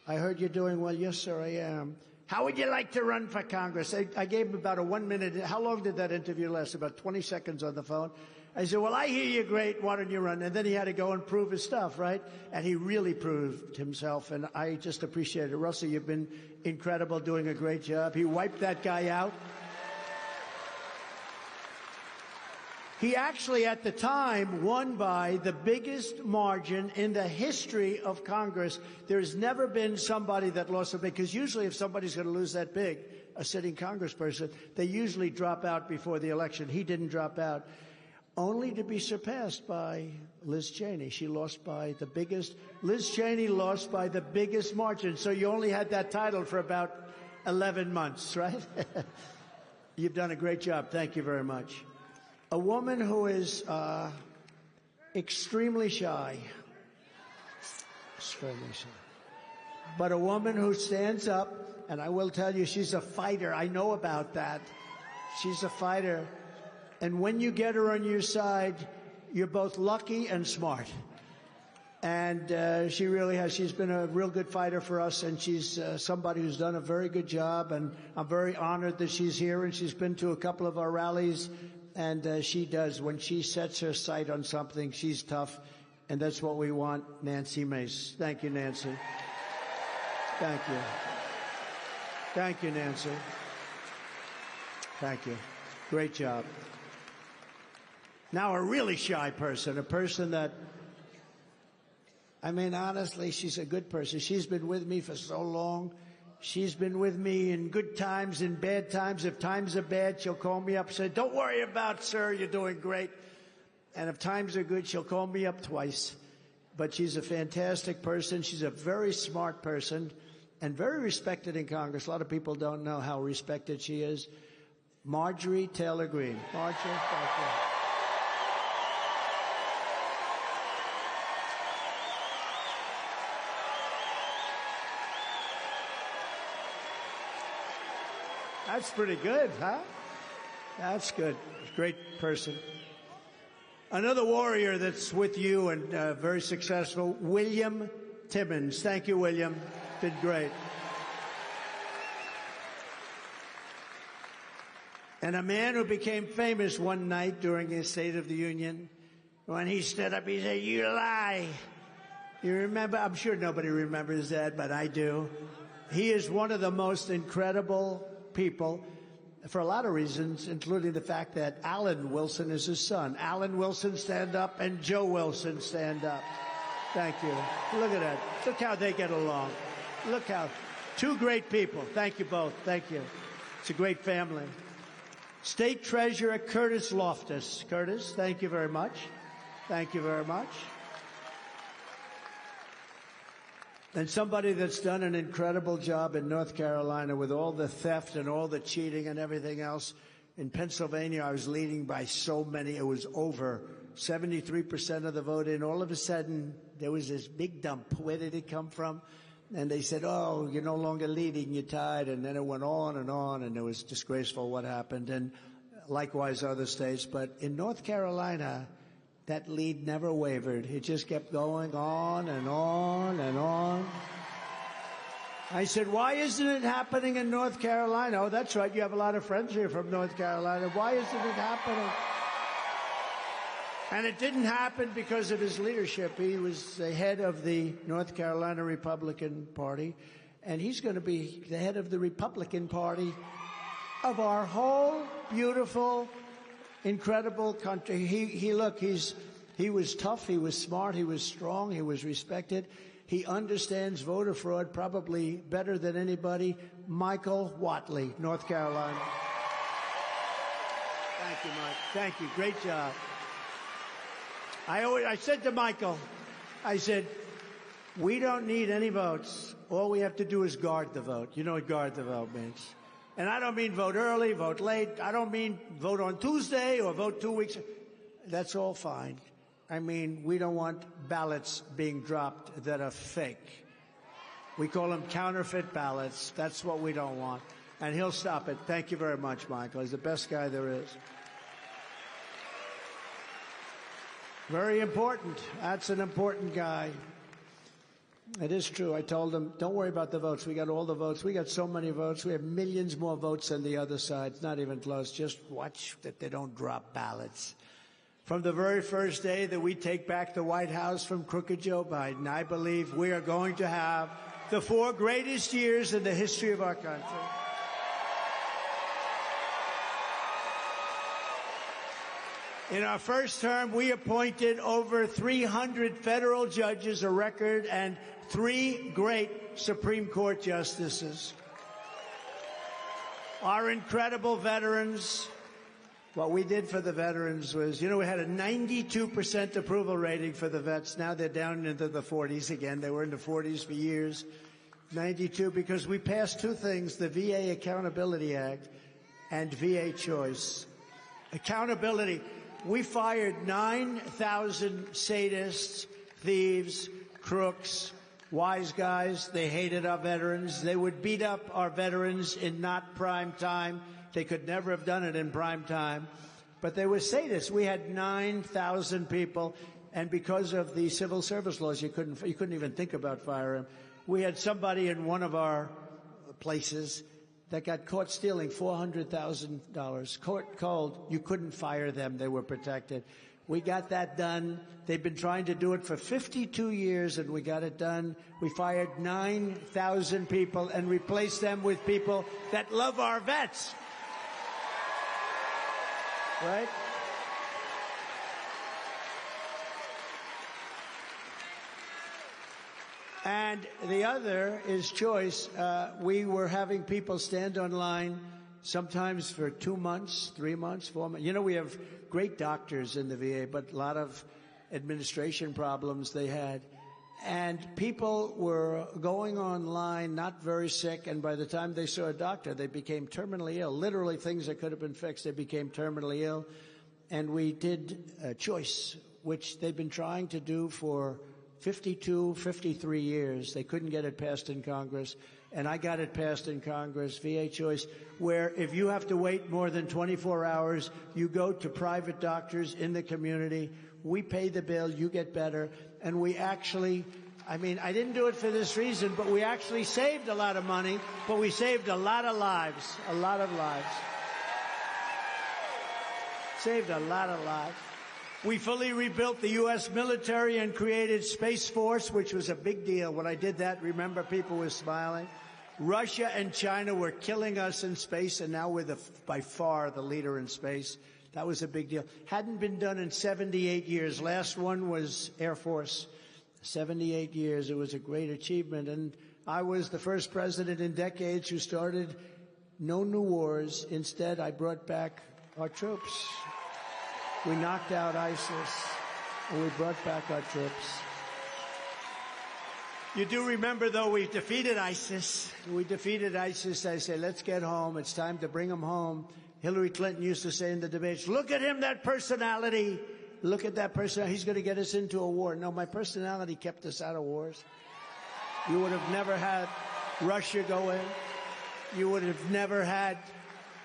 heard you're doing well. Yes, sir, I am. How would you like to run for Congress? I gave him about a 1 minute. How long did that interview last? About 20 seconds on the phone. I said, well, I hear you're great. Why don't you run? And then he had to go and prove his stuff, right? And he really proved himself, and I just appreciate it. Russell, you've been incredible, doing a great job. He wiped that guy out. He actually, at the time, won by the biggest margin in the history of Congress. There's never been somebody that lost so big, because usually if somebody's going to lose that big, a sitting congressperson, they usually drop out before the election. He didn't drop out, only to be surpassed by Liz Cheney. She lost by the biggest. Liz Cheney lost by the biggest margin, so you only had that title for about 11 months, right? You've done a great job. Thank you very much. A woman who is extremely shy, but a woman who stands up, and I will tell you, she's a fighter. I know about that. She's a fighter. And when you get her on your side, you're both lucky and smart. And she really has. She's been a real good fighter for us, and she's somebody who's done a very good job. And I'm very honored that she's here, and she's been to a couple of our rallies. And she does. When she sets her sight on something, she's tough. And that's what we want, Nancy Mace. Thank you, Nancy. Thank you. Thank you, Nancy. Thank you. Great job. Now, a really shy person, a person that, I mean, honestly, she's a good person. She's been with me for so long. She's been with me in good times, in bad times. If times are bad, she'll call me up and say, don't worry about it, sir, you're doing great. And if times are good, she'll call me up twice. But she's a fantastic person. She's a very smart person and very respected in Congress. A lot of people don't know how respected she is. Marjorie Taylor Greene. Marjorie, thank you. That's pretty good, huh? That's good. Great person. Another warrior that's with you and very successful, William Timmons. Thank you, William. Been great. And a man who became famous one night during his State of the Union, when he stood up, he said, you lie. You remember? I'm sure nobody remembers that, but I do. He is one of the most incredible people for a lot of reasons, including the fact that Alan Wilson is his son. Alan Wilson, stand up, and Joe Wilson, stand up. Thank you. Look at that. Look how they get along. Look how. Two great people. Thank you both. Thank you. It's a great family. State Treasurer Curtis Loftus. Curtis, thank you very much. Thank you very much. And somebody that's done an incredible job in North Carolina with all the theft and all the cheating and everything else, In Pennsylvania, I was leading by so many. It was over 73% of the vote. And all of a sudden, there was this big dump. Where did it come from? And they said, oh, you're no longer leading, you're tied. And then it went on, and it was disgraceful what happened. And likewise other states. But in North Carolina, that lead never wavered. It just kept going on and on and on. I said, why isn't it happening in North Carolina? Oh, that's right, you have a lot of friends here from North Carolina. Why isn't it happening? And it didn't happen because of his leadership. He was the head of the North Carolina Republican Party, and he's going to be the head of the Republican Party of our whole beautiful, incredible country. He was tough, he was smart, he was strong, he was respected. He understands voter fraud probably better than anybody. Michael Whatley, North Carolina. Thank you, Mike. Thank you. Great job. I said to Michael, I said, we don't need any votes. All we have to do is guard the vote. You know what guard the vote means. And I don't mean vote early, vote late. I don't mean vote on Tuesday or vote 2 weeks. That's all fine. I mean, we don't want ballots being dropped that are fake. We call them counterfeit ballots. That's what we don't want. And he'll stop it. Thank you very much, Michael. He's the best guy there is. Very important. That's an important guy. It is true. I told him, don't worry about the votes. We got all the votes. We got so many votes. We have millions more votes than the other side. It's not even close. Just watch that they don't drop ballots. From the very first day that we take back the White House from crooked Joe Biden, I believe we are going to have the 4 greatest years in the history of our country. In our first term, we appointed over 300 federal judges, a record, and 3 great Supreme Court justices. Our incredible veterans. What we did for the veterans was, we had a 92% approval rating for the vets. Now they're down into the 40s again. They were in the 40s for years. 92 because we passed 2 things, the VA Accountability Act and VA Choice. Accountability. We fired 9,000 sadists, thieves, crooks, wise guys. They hated our veterans. They would beat up our veterans in not prime time. They could never have done it in prime time. But they were sadists. We had 9,000 people, and because of the civil service laws, you couldn't even think about firing them. We had somebody in one of our places that got caught stealing $400,000. Court called. You couldn't fire them. They were protected. We got that done. They've been trying to do it for 52 years, and we got it done. We fired 9,000 people and replaced them with people that love our vets. Right? And the other is choice. We were having people stand online sometimes for 2 months, 3 months, 4 months. We have great doctors in the VA, but a lot of administration problems they had. And people were going online, not very sick, and by the time they saw a doctor, they became terminally ill. Literally things that could have been fixed, they became terminally ill. And we did choice, which they've been trying to do for 52, 53 years. They couldn't get it passed in Congress, and I got it passed in Congress, VA Choice, where if you have to wait more than 24 hours, you go to private doctors in the community. We pay the bill, you get better, and we actually, I didn't do it for this reason, but we actually saved a lot of money, but we saved a lot of lives, Saved a lot of lives. We fully rebuilt the U.S. military and created Space Force, which was a big deal. When I did that, remember, people were smiling. Russia and China were killing us in space, and now we're by far the leader in space. That was a big deal. Hadn't been done in 78 years. Last one was Air Force. 78 years. It was a great achievement. And I was the first president in decades who started no new wars. Instead, I brought back our troops. We knocked out ISIS, and we brought back our troops. You do remember, though, we defeated ISIS. I say, let's get home. It's time to bring them home. Hillary Clinton used to say in the debates, look at him, that personality. Look at that person. He's going to get us into a war. No, my personality kept us out of wars. You would have never had Russia go in. You would have never had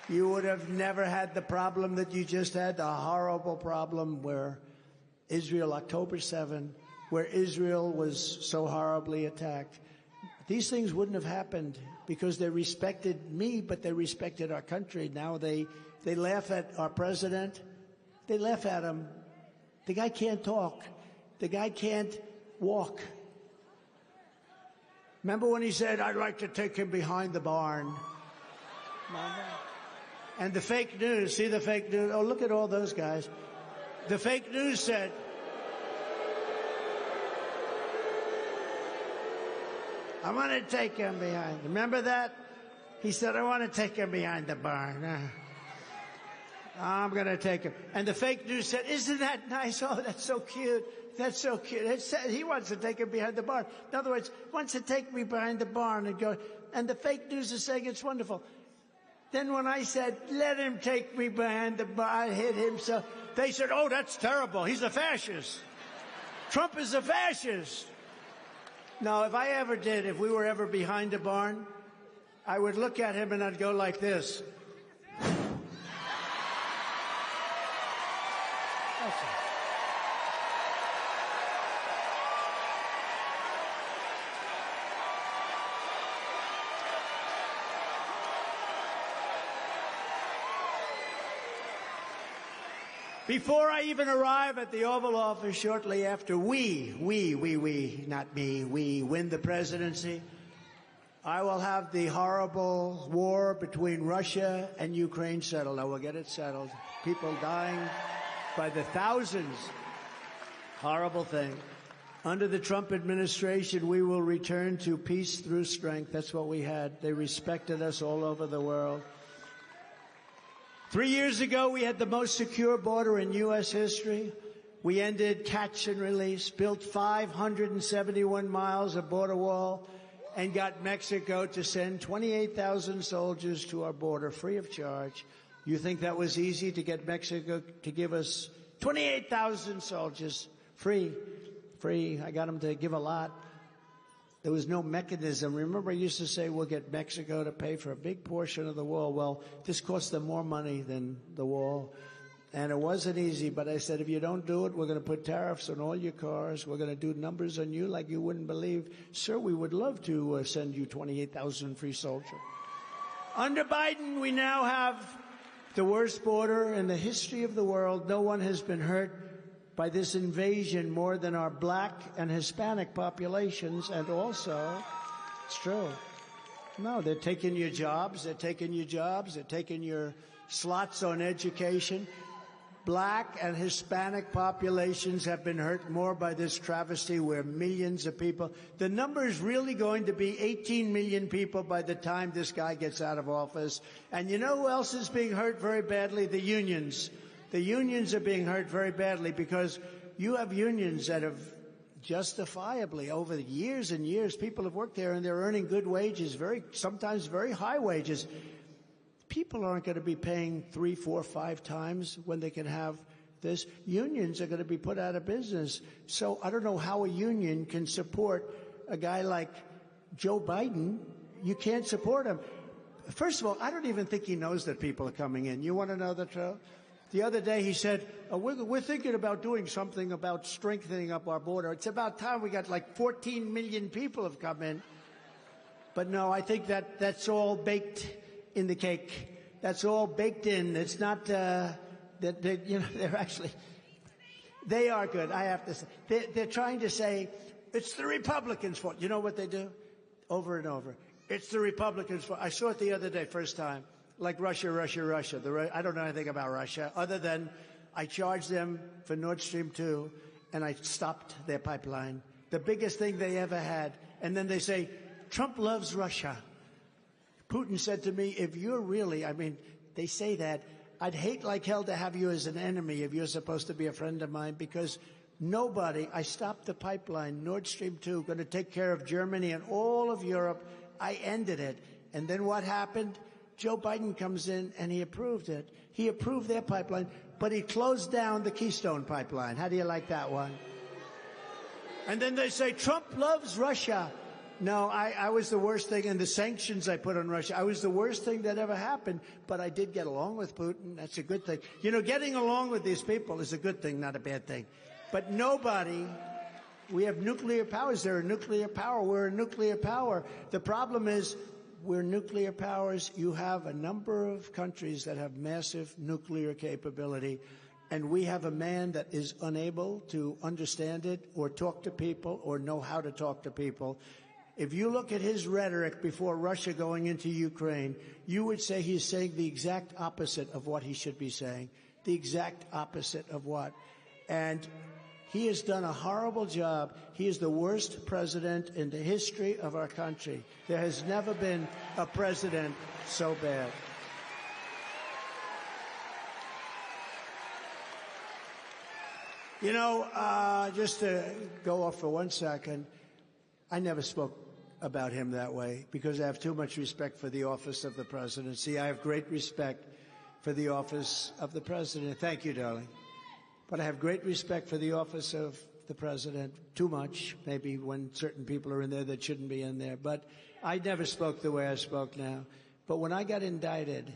the problem that you just had, the horrible problem where Israel, October 7, where Israel was so horribly attacked. These things wouldn't have happened because they respected me, but they respected our country. Now they laugh at our president. They laugh at him. The guy can't talk. The guy can't walk. Remember when he said, I'd like to take him behind the barn? And the fake news, see the fake news? Oh, look at all those guys. The fake news said, I want to take him behind. Remember that? He said, I want to take him behind the barn. I'm going to take him. And the fake news said, isn't that nice? Oh, that's so cute. That's so cute. He wants to take him behind the barn. In other words, wants to take me behind the barn and go. And the fake news is saying it's wonderful. Then when I said, let him take me behind the barn, I hit him so, they said, oh, that's terrible. He's a fascist. Trump is a fascist. No, if we were ever behind a barn, I would look at him and I'd go like this. Before I even arrive at the Oval Office shortly after we, not me, we win the presidency, I will have the horrible war between Russia and Ukraine settled. I will get it settled. People dying by the thousands. Horrible thing. Under the Trump administration, we will return to peace through strength. That's what we had. They respected us all over the world. 3 years ago, we had the most secure border in U.S. history. We ended catch and release, built 571 miles of border wall, and got Mexico to send 28,000 soldiers to our border free of charge. You think that was easy to get Mexico to give us 28,000 soldiers free? Free. I got them to give a lot. There was no mechanism. Remember, I used to say we'll get Mexico to pay for a big portion of the wall. Well, this cost them more money than the wall. And it wasn't easy, but I said, if you don't do it, we're going to put tariffs on all your cars. We're going to do numbers on you like you wouldn't believe. Sir, we would love to send you 28,000 free soldiers. Under Biden, we now have the worst border in the history of the world. No one has been hurt by this invasion more than our black and Hispanic populations. And also, it's true. No, they're taking your jobs. They're taking your jobs. They're taking your slots on education. Black and Hispanic populations have been hurt more by this travesty where millions of people, the number is really going to be 18 million people by the time this guy gets out of office. And you know who else is being hurt very badly? The unions. The unions are being hurt very badly because you have unions that have justifiably over the years and years, people have worked there and they're earning good wages, sometimes very high wages. People aren't going to be paying 3, 4, 5 times when they can have this. Unions are going to be put out of business. So I don't know how a union can support a guy like Joe Biden. You can't support him. First of all, I don't even think he knows that people are coming in. You want to know the truth? The other day he said, we're thinking about doing something about strengthening up our border. It's about time. We got like 14 million people have come in. But no, I think that's all baked in the cake. That's all baked in. It's not they're actually, they are good, I have to say. They're trying to say, it's the Republicans' fault. You know what they do? Over and over. It's the Republicans' fault. I saw it the other day, first time. Like Russia. I don't know anything about Russia, other than I charged them for Nord Stream 2, and I stopped their pipeline. The biggest thing they ever had. And then they say, Trump loves Russia. Putin said to me, if you're really, they say that, I'd hate like hell to have you as an enemy if you're supposed to be a friend of mine, because I stopped the pipeline, Nord Stream 2, going to take care of Germany and all of Europe. I ended it. And then what happened? Joe Biden comes in and he approved it. He approved their pipeline, but he closed down the Keystone pipeline. How do you like that one? And then they say, Trump loves Russia. No, I was the worst thing, and the sanctions I put on Russia, I was the worst thing that ever happened, but I did get along with Putin. That's a good thing. You know, getting along with these people is a good thing, not a bad thing. But nobody, we have nuclear powers. They're a nuclear power. We're a nuclear power. The problem is we're nuclear powers. You have a number of countries that have massive nuclear capability, and we have a man that is unable to understand it or talk to people or know how to talk to people. If you look at his rhetoric before Russia going into Ukraine, you would say he's saying the exact opposite of what he should be saying, the exact opposite of what. And he has done a horrible job. He is the worst president in the history of our country. There has never been a president so bad. You know, just to go off for 1 second, I never spoke about him that way because I have too much respect for the office of the presidency. I have great respect for the office of the president. Thank you, darling. But I have great respect for the office of the president. Too much, maybe, when certain people are in there that shouldn't be in there. But I never spoke the way I spoke now. But when I got indicted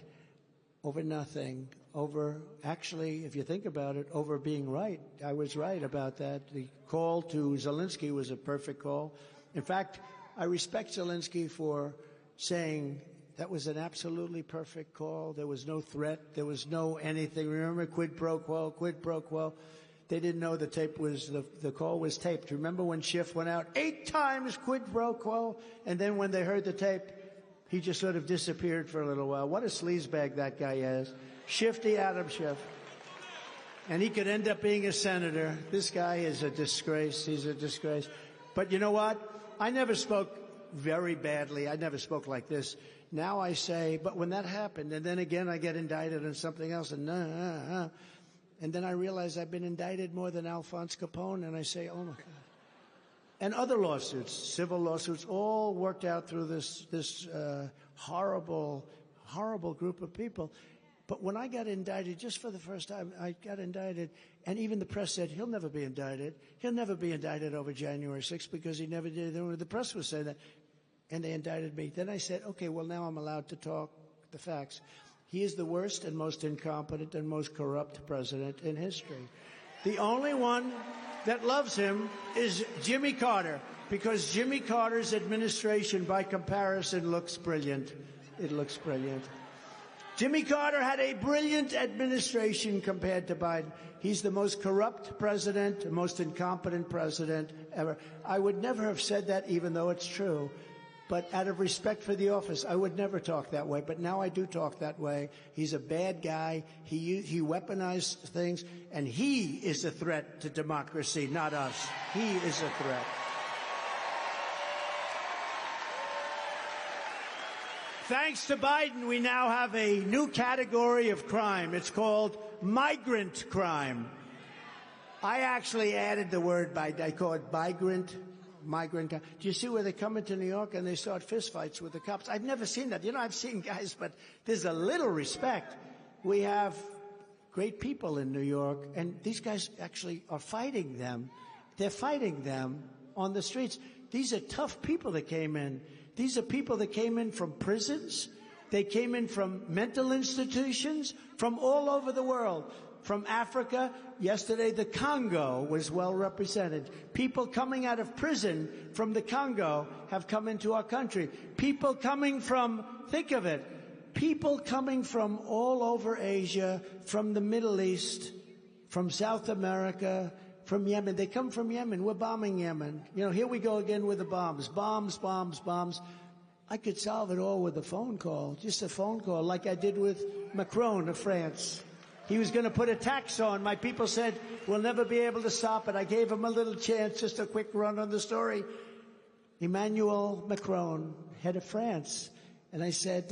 over nothing, over, actually, if you think about it, over being right, I was right about that. The call to Zelensky was a perfect call. In fact, I respect Zelensky for saying that was an absolutely perfect call. There was no threat. There was no anything. Remember, quid pro quo, quid pro quo. They didn't know the tape was, the call was taped. Remember when Schiff went out 8 times quid pro quo? And then when they heard the tape, he just sort of disappeared for a little while. What a sleazebag that guy is. Shifty Adam Schiff. And he could end up being a senator. This guy is a disgrace. He's a disgrace. But you know what? I never spoke very badly. I never spoke like this. Now I say, but when that happened, and then again I get indicted on something else, and then I realize I've been indicted more than Alphonse Capone, and I say, oh my God. And other lawsuits, civil lawsuits, all worked out through this horrible, horrible group of people. But when I got indicted, just for the first time, I got indicted, and even the press said, he'll never be indicted. He'll never be indicted over January 6th because he never did. The press was saying that, and they indicted me. Then I said, okay, well, now I'm allowed to talk the facts. He is the worst and most incompetent and most corrupt president in history. The only one that loves him is Jimmy Carter, because Jimmy Carter's administration, by comparison, looks brilliant. It looks brilliant. Jimmy Carter had a brilliant administration compared to Biden. He's the most corrupt president, the most incompetent president ever. I would never have said that, even though it's true. But out of respect for the office, I would never talk that way. But now I do talk that way. He's a bad guy. He weaponized things, and he is a threat to democracy, not us. He is a threat. Thanks to Biden, we now have a new category of crime. It's called migrant crime. I actually added the word, I call it migrant. Do you see where they come into New York and they start fistfights with the cops? I've never seen that. You know, I've seen guys, but there's a little respect. We have great people in New York, and these guys actually are fighting them. They're fighting them on the streets. These are tough people that came in. These are people that came in from prisons. They came in from mental institutions, from all over the world. From Africa, yesterday the Congo was well represented. People coming out of prison from the Congo have come into our country. People coming from, think of it, people coming from all over Asia, from the Middle East, from South America, from Yemen. They come from Yemen. We're bombing Yemen. You know, here we go again with the bombs. Bombs, bombs, bombs. I could solve it all with a phone call, just a phone call, like I did with Macron of France. He was going to put a tax on. My people said, we'll never be able to stop it. I gave him a little chance, just a quick run on the story. Emmanuel Macron, head of France. And I said,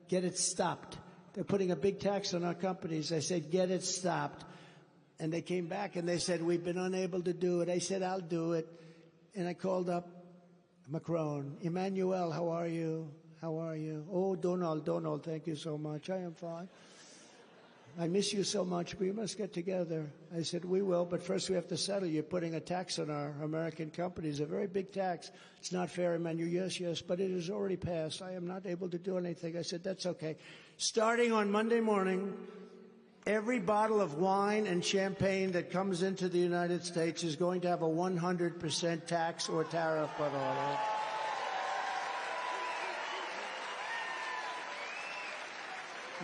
get it stopped. They're putting a big tax on our companies. I said, get it stopped. And they came back and they said, we've been unable to do it. I said, I'll do it. And I called up Macron. Emmanuel, how are you? How are you? Oh, Donald, thank you so much. I am fine. I miss you so much. We must get together. I said, we will, but first we have to settle. You're putting a tax on our American companies, a very big tax. It's not fair, Emmanuel. Yes, but it has already passed. I am not able to do anything. I said, that's okay. Starting on Monday morning, every bottle of wine and champagne that comes into the United States is going to have a 100% tax or tariff put on it.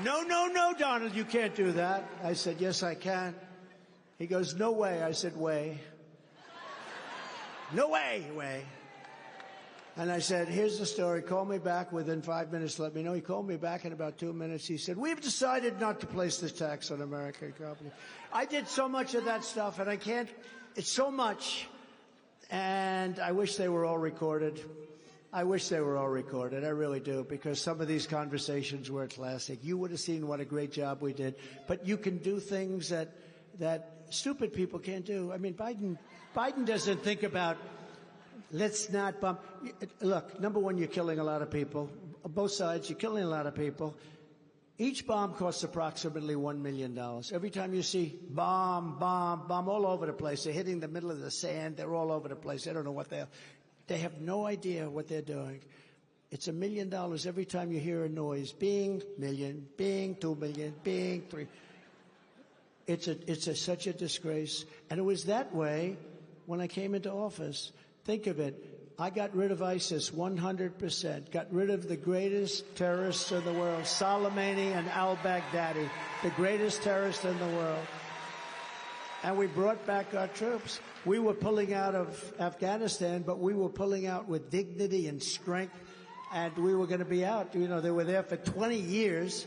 No, Donald, you can't do that. I said, yes, I can. He goes, no way. I said, way. No way. And I said, here's the story. Call me back within 5 minutes. Let me know. He called me back in about 2 minutes. He said, we've decided not to place this tax on American companies. I did so much of that stuff, and I can't. It's so much. And I wish they were all recorded. I really do, because some of these conversations were classic. You would have seen what a great job we did. But you can do things that stupid people can't do. I mean, Biden doesn't think about, let's not bomb. Look, number one, you're killing a lot of people. Both sides, you're killing a lot of people. Each bomb costs approximately $1 million. Every time you see bomb all over the place, they're hitting the middle of the sand. They're all over the place. They don't know what they have no idea what they're doing. It's $1 million every time you hear a noise. Bing, million. Bing, 2 million. Bing, 3. It's such a disgrace. And it was that way when I came into office. Think of it. I got rid of ISIS 100%. Got rid of the greatest terrorists in the world, Soleimani and al-Baghdadi, the greatest terrorists in the world. And we brought back our troops. We were pulling out of Afghanistan, but we were pulling out with dignity and strength, and we were going to be out. You know, they were there for 20 years,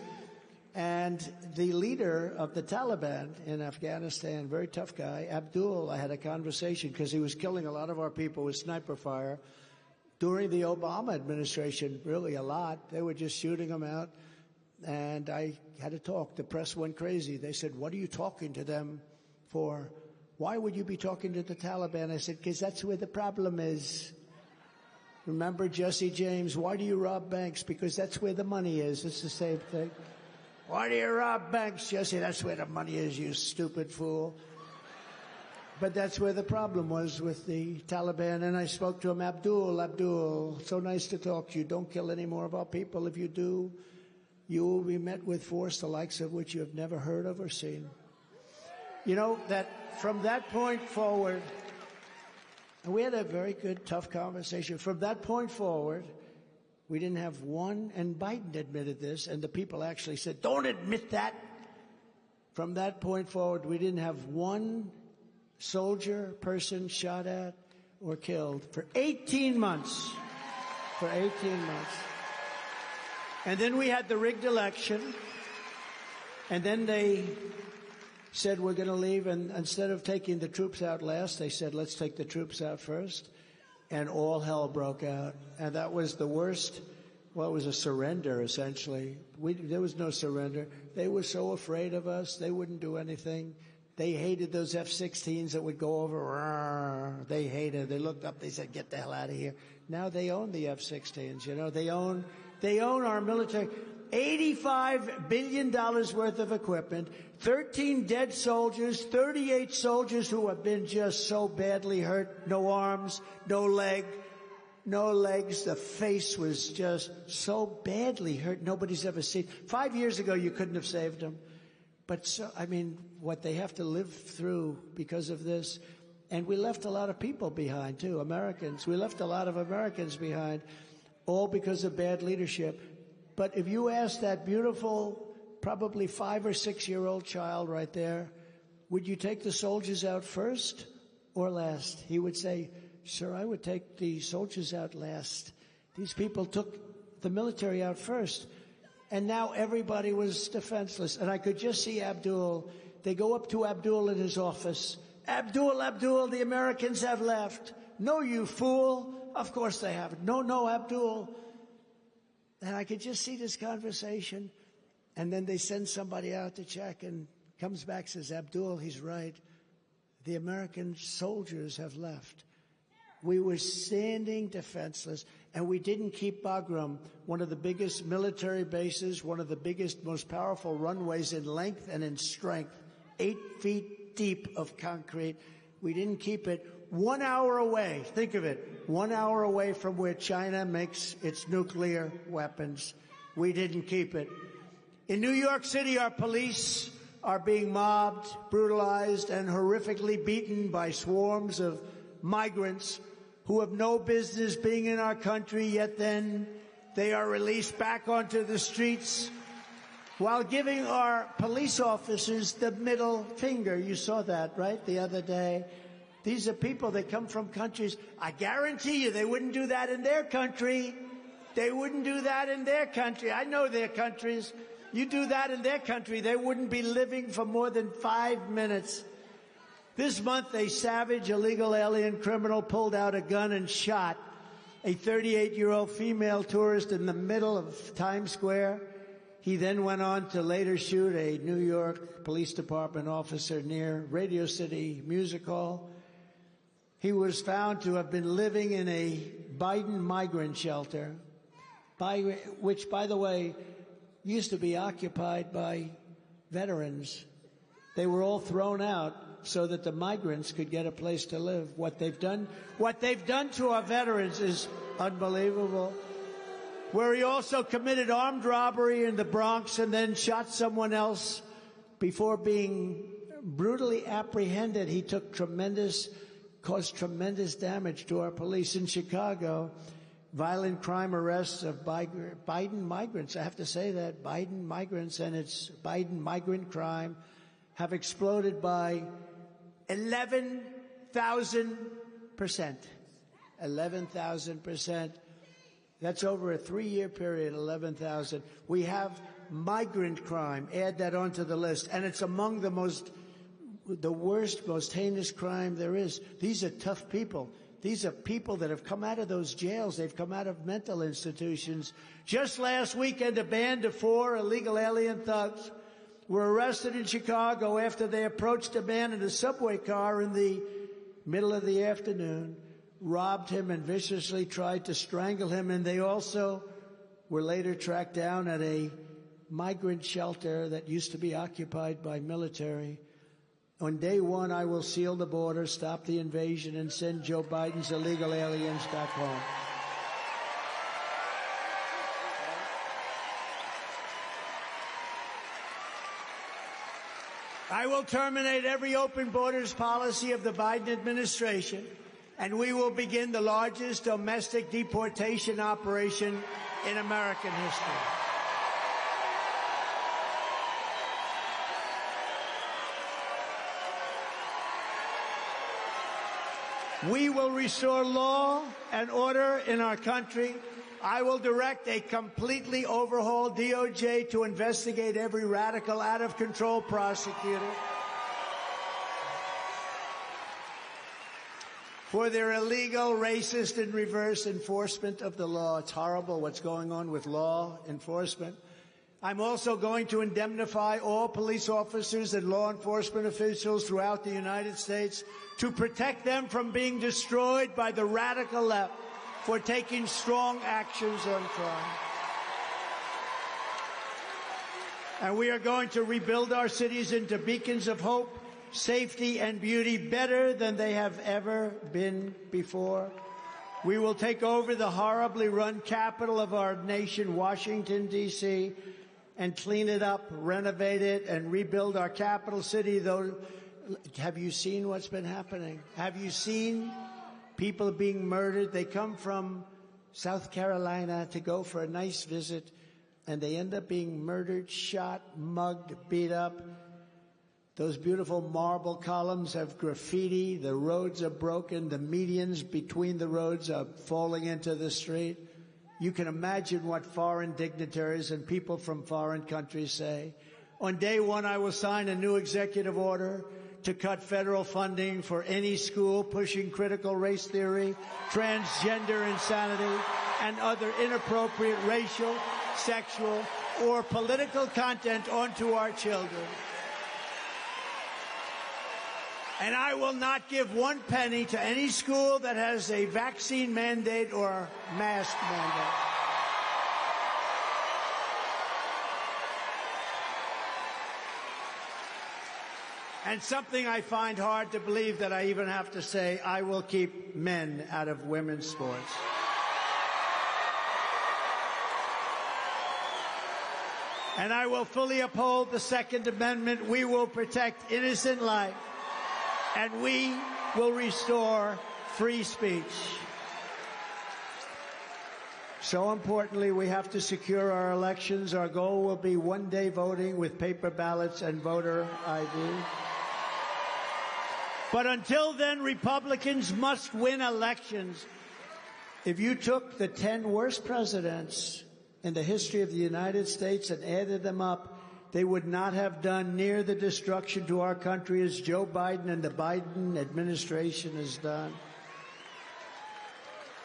and the leader of the Taliban in Afghanistan, very tough guy, Abdul, I had a conversation because he was killing a lot of our people with sniper fire. During the Obama administration, really a lot. They were just shooting them out, and I had to talk. The press went crazy. They said, what are you talking to them for? Why would you be talking to the Taliban? I said, because that's where the problem is. Remember Jesse James, why do you rob banks? Because that's where the money is. It's the same thing. Why do you rob banks, Jesse? That's where the money is, you stupid fool. But that's where the problem was with the Taliban. And I spoke to him, Abdul, so nice to talk to you. Don't kill any more of our people. If you do, you will be met with force the likes of which you have never heard of or seen. You know, that from that point forward, and we had a very good, tough conversation. From that point forward, we didn't have one, and Biden admitted this, and the people actually said, don't admit that. From that point forward, we didn't have one soldier, person shot at or killed for 18 months. For 18 months. And then we had the rigged election, and then they said we're going to leave, and instead of taking the troops out last, they said let's take the troops out first, and all hell broke out. And that was the worst. Well, it was a surrender, essentially. There was no surrender. They were so afraid of us, they wouldn't do anything. They hated those F-16s that would go over. They hated. They looked up, they said, get the hell out of here. Now they own the F-16s, you know. They own our military. $85 billion worth of equipment, 13 dead soldiers, 38 soldiers who have been just so badly hurt, no arms, no legs. The face was just so badly hurt, nobody's ever seen. 5 years ago, you couldn't have saved them. But, so, I mean, what they have to live through because of this. And we left a lot of people behind, too, Americans. We left a lot of Americans behind, all because of bad leadership. But if you ask that beautiful, probably 5 or 6 year old child right there, would you take the soldiers out first or last? He would say, sir, I would take the soldiers out last. These people took the military out first. And now everybody was defenseless. And I could just see Abdul. They go up to Abdul in his office. Abdul, the Americans have left. No, you fool. Of course they haven't. No, Abdul. And I could just see this conversation. And then they send somebody out to check and comes back, says, Abdul, he's right. The American soldiers have left. We were standing defenseless. And we didn't keep Bagram, one of the biggest military bases, one of the biggest, most powerful runways in length and in strength, 8 feet deep of concrete. We didn't keep it 1 hour away. Think of it, 1 hour away from where China makes its nuclear weapons. We didn't keep it. In New York City, our police are being mobbed, brutalized, and horrifically beaten by swarms of migrants who have no business being in our country, yet then they are released back onto the streets while giving our police officers the middle finger. You saw that, right, the other day? These are people that come from countries, I guarantee you they wouldn't do that in their country. They wouldn't do that in their country. I know their countries. You do that in their country, they wouldn't be living for more than 5 minutes. This month, a savage illegal alien criminal pulled out a gun and shot a 38-year-old female tourist in the middle of Times Square. He then went on to later shoot a New York Police Department officer near Radio City Music Hall. He was found to have been living in a Biden migrant shelter, which, by the way, used to be occupied by veterans. They were all thrown out so that the migrants could get a place to live. What they've done to our veterans is unbelievable. Where he also committed armed robbery in the Bronx and then shot someone else before being brutally apprehended. He caused tremendous damage to our police. In Chicago, violent crime arrests of Biden migrants, I have to say that, Biden migrants and its Biden migrant crime have exploded by 11,000%. 11,000%. That's over a 3-year period, 11,000. We have migrant crime. Add that onto the list. And it's among the worst, most heinous crime there is. These are tough people. These are people that have come out of those jails. They've come out of mental institutions. Just last weekend, a band of 4 illegal alien thugs were arrested in Chicago after they approached a man in a subway car in the middle of the afternoon, robbed him and viciously tried to strangle him. And they also were later tracked down at a migrant shelter that used to be occupied by military. On day 1, I will seal the border, stop the invasion, and send Joe Biden's illegal aliens back home. I will terminate every open borders policy of the Biden administration, and we will begin the largest domestic deportation operation in American history. We will restore law and order in our country. I will direct a completely overhauled DOJ to investigate every radical, out-of-control prosecutor for their illegal, racist, and reverse enforcement of the law. It's horrible what's going on with law enforcement. I'm also going to indemnify all police officers and law enforcement officials throughout the United States to protect them from being destroyed by the radical left for taking strong actions on crime. And we are going to rebuild our cities into beacons of hope, safety, and beauty better than they have ever been before. We will take over the horribly run capital of our nation, Washington, D.C., and clean it up, renovate it, and rebuild our capital city. Though, have you seen what's been happening? Have you seen people being murdered? They come from South Carolina to go for a nice visit, and they end up being murdered, shot, mugged, beat up. Those beautiful marble columns have graffiti. The roads are broken. The medians between the roads are falling into the street. You can imagine what foreign dignitaries and people from foreign countries say. On day 1, I will sign a new executive order to cut federal funding for any school pushing critical race theory, transgender insanity, and other inappropriate racial, sexual, or political content onto our children. And I will not give 1 penny to any school that has a vaccine mandate or mask mandate. And something I find hard to believe that I even have to say, I will keep men out of women's sports. And I will fully uphold the Second Amendment. We will protect innocent life. And we will restore free speech. So importantly, we have to secure our elections. Our goal will be one-day voting with paper ballots and voter ID. But until then, Republicans must win elections. If you took the 10 worst presidents in the history of the United States and added them up, they would not have done near the destruction to our country as Joe Biden and the Biden administration has done.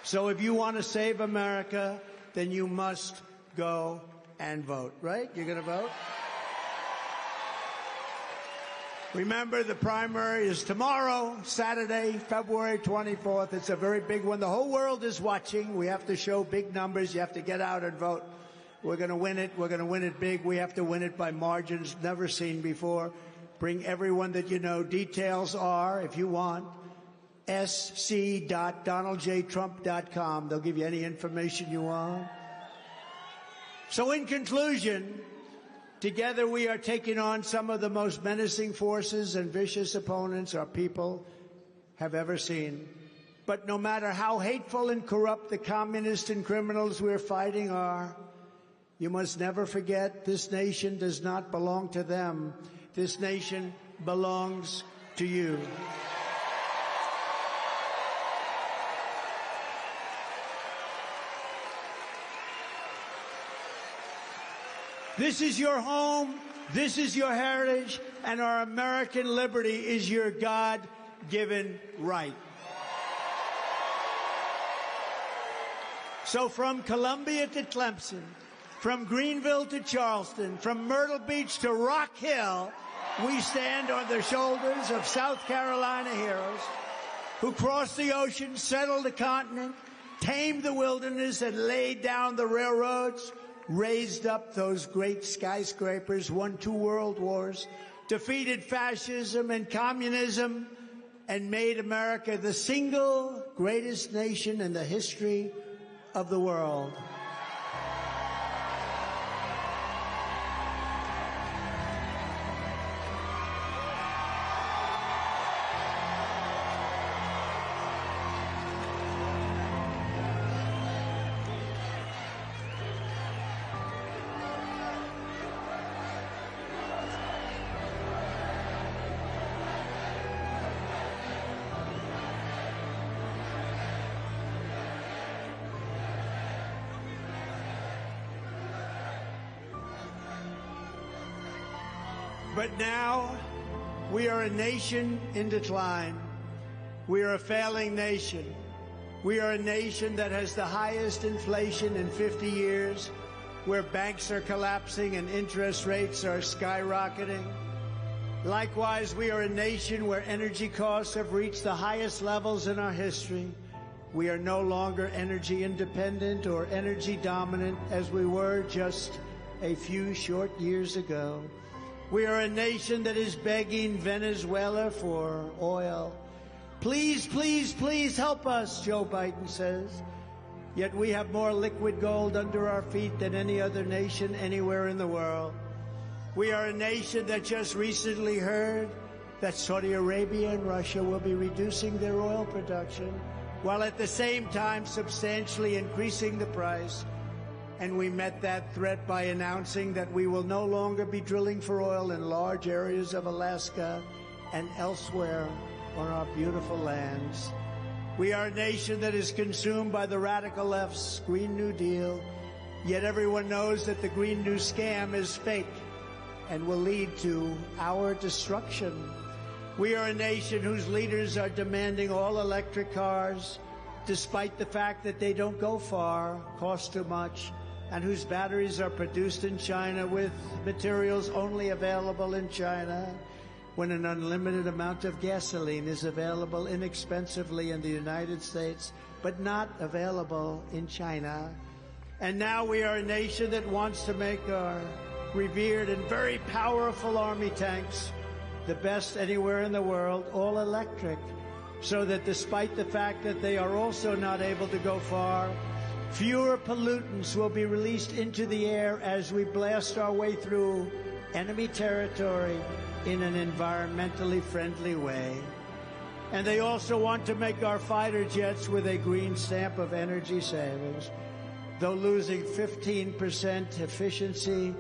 So if you want to save America, then you must go and vote, right? You're going to vote? Remember, the primary is tomorrow, Saturday, February 24th. It's a very big one. The whole world is watching. We have to show big numbers. You have to get out and vote. We're going to win it. We're going to win it big. We have to win it by margins never seen before. Bring everyone that you know. Details are, if you want, sc.donaldjtrump.com. They'll give you any information you want. So in conclusion, together we are taking on some of the most menacing forces and vicious opponents our people have ever seen. But no matter how hateful and corrupt the communists and criminals we're fighting are, you must never forget this nation does not belong to them. This nation belongs to you. This is your home, this is your heritage, and our American liberty is your God-given right. So from Columbia to Clemson, from Greenville to Charleston, from Myrtle Beach to Rock Hill, we stand on the shoulders of South Carolina heroes who crossed the ocean, settled the continent, tamed the wilderness, and laid down the railroads, raised up those great skyscrapers, won 2 world wars, defeated fascism and communism, and made America the single greatest nation in the history of the world. But now, we are a nation in decline. We are a failing nation. We are a nation that has the highest inflation in 50 years, where banks are collapsing and interest rates are skyrocketing. Likewise, we are a nation where energy costs have reached the highest levels in our history. We are no longer energy independent or energy dominant as we were just a few short years ago. We are a nation that is begging Venezuela for oil. Please, please, please help us, Joe Biden says. Yet we have more liquid gold under our feet than any other nation anywhere in the world. We are a nation that just recently heard that Saudi Arabia and Russia will be reducing their oil production, while at the same time substantially increasing the price. And we met that threat by announcing that we will no longer be drilling for oil in large areas of Alaska and elsewhere on our beautiful lands. We are a nation that is consumed by the radical left's Green New Deal, yet everyone knows that the Green New scam is fake and will lead to our destruction. We are a nation whose leaders are demanding all electric cars, despite the fact that they don't go far, cost too much, and whose batteries are produced in China with materials only available in China. when an unlimited amount of gasoline is available inexpensively in the United States, but not available in China. And now we are a nation that wants to make our revered and very powerful Army tanks the best anywhere in the world, all electric, so that despite the fact that they are also not able to go far, fewer pollutants will be released into the air as we blast our way through enemy territory in an environmentally friendly way. And they also want to make our fighter jets with a green stamp of energy savings, though losing 15% efficiency,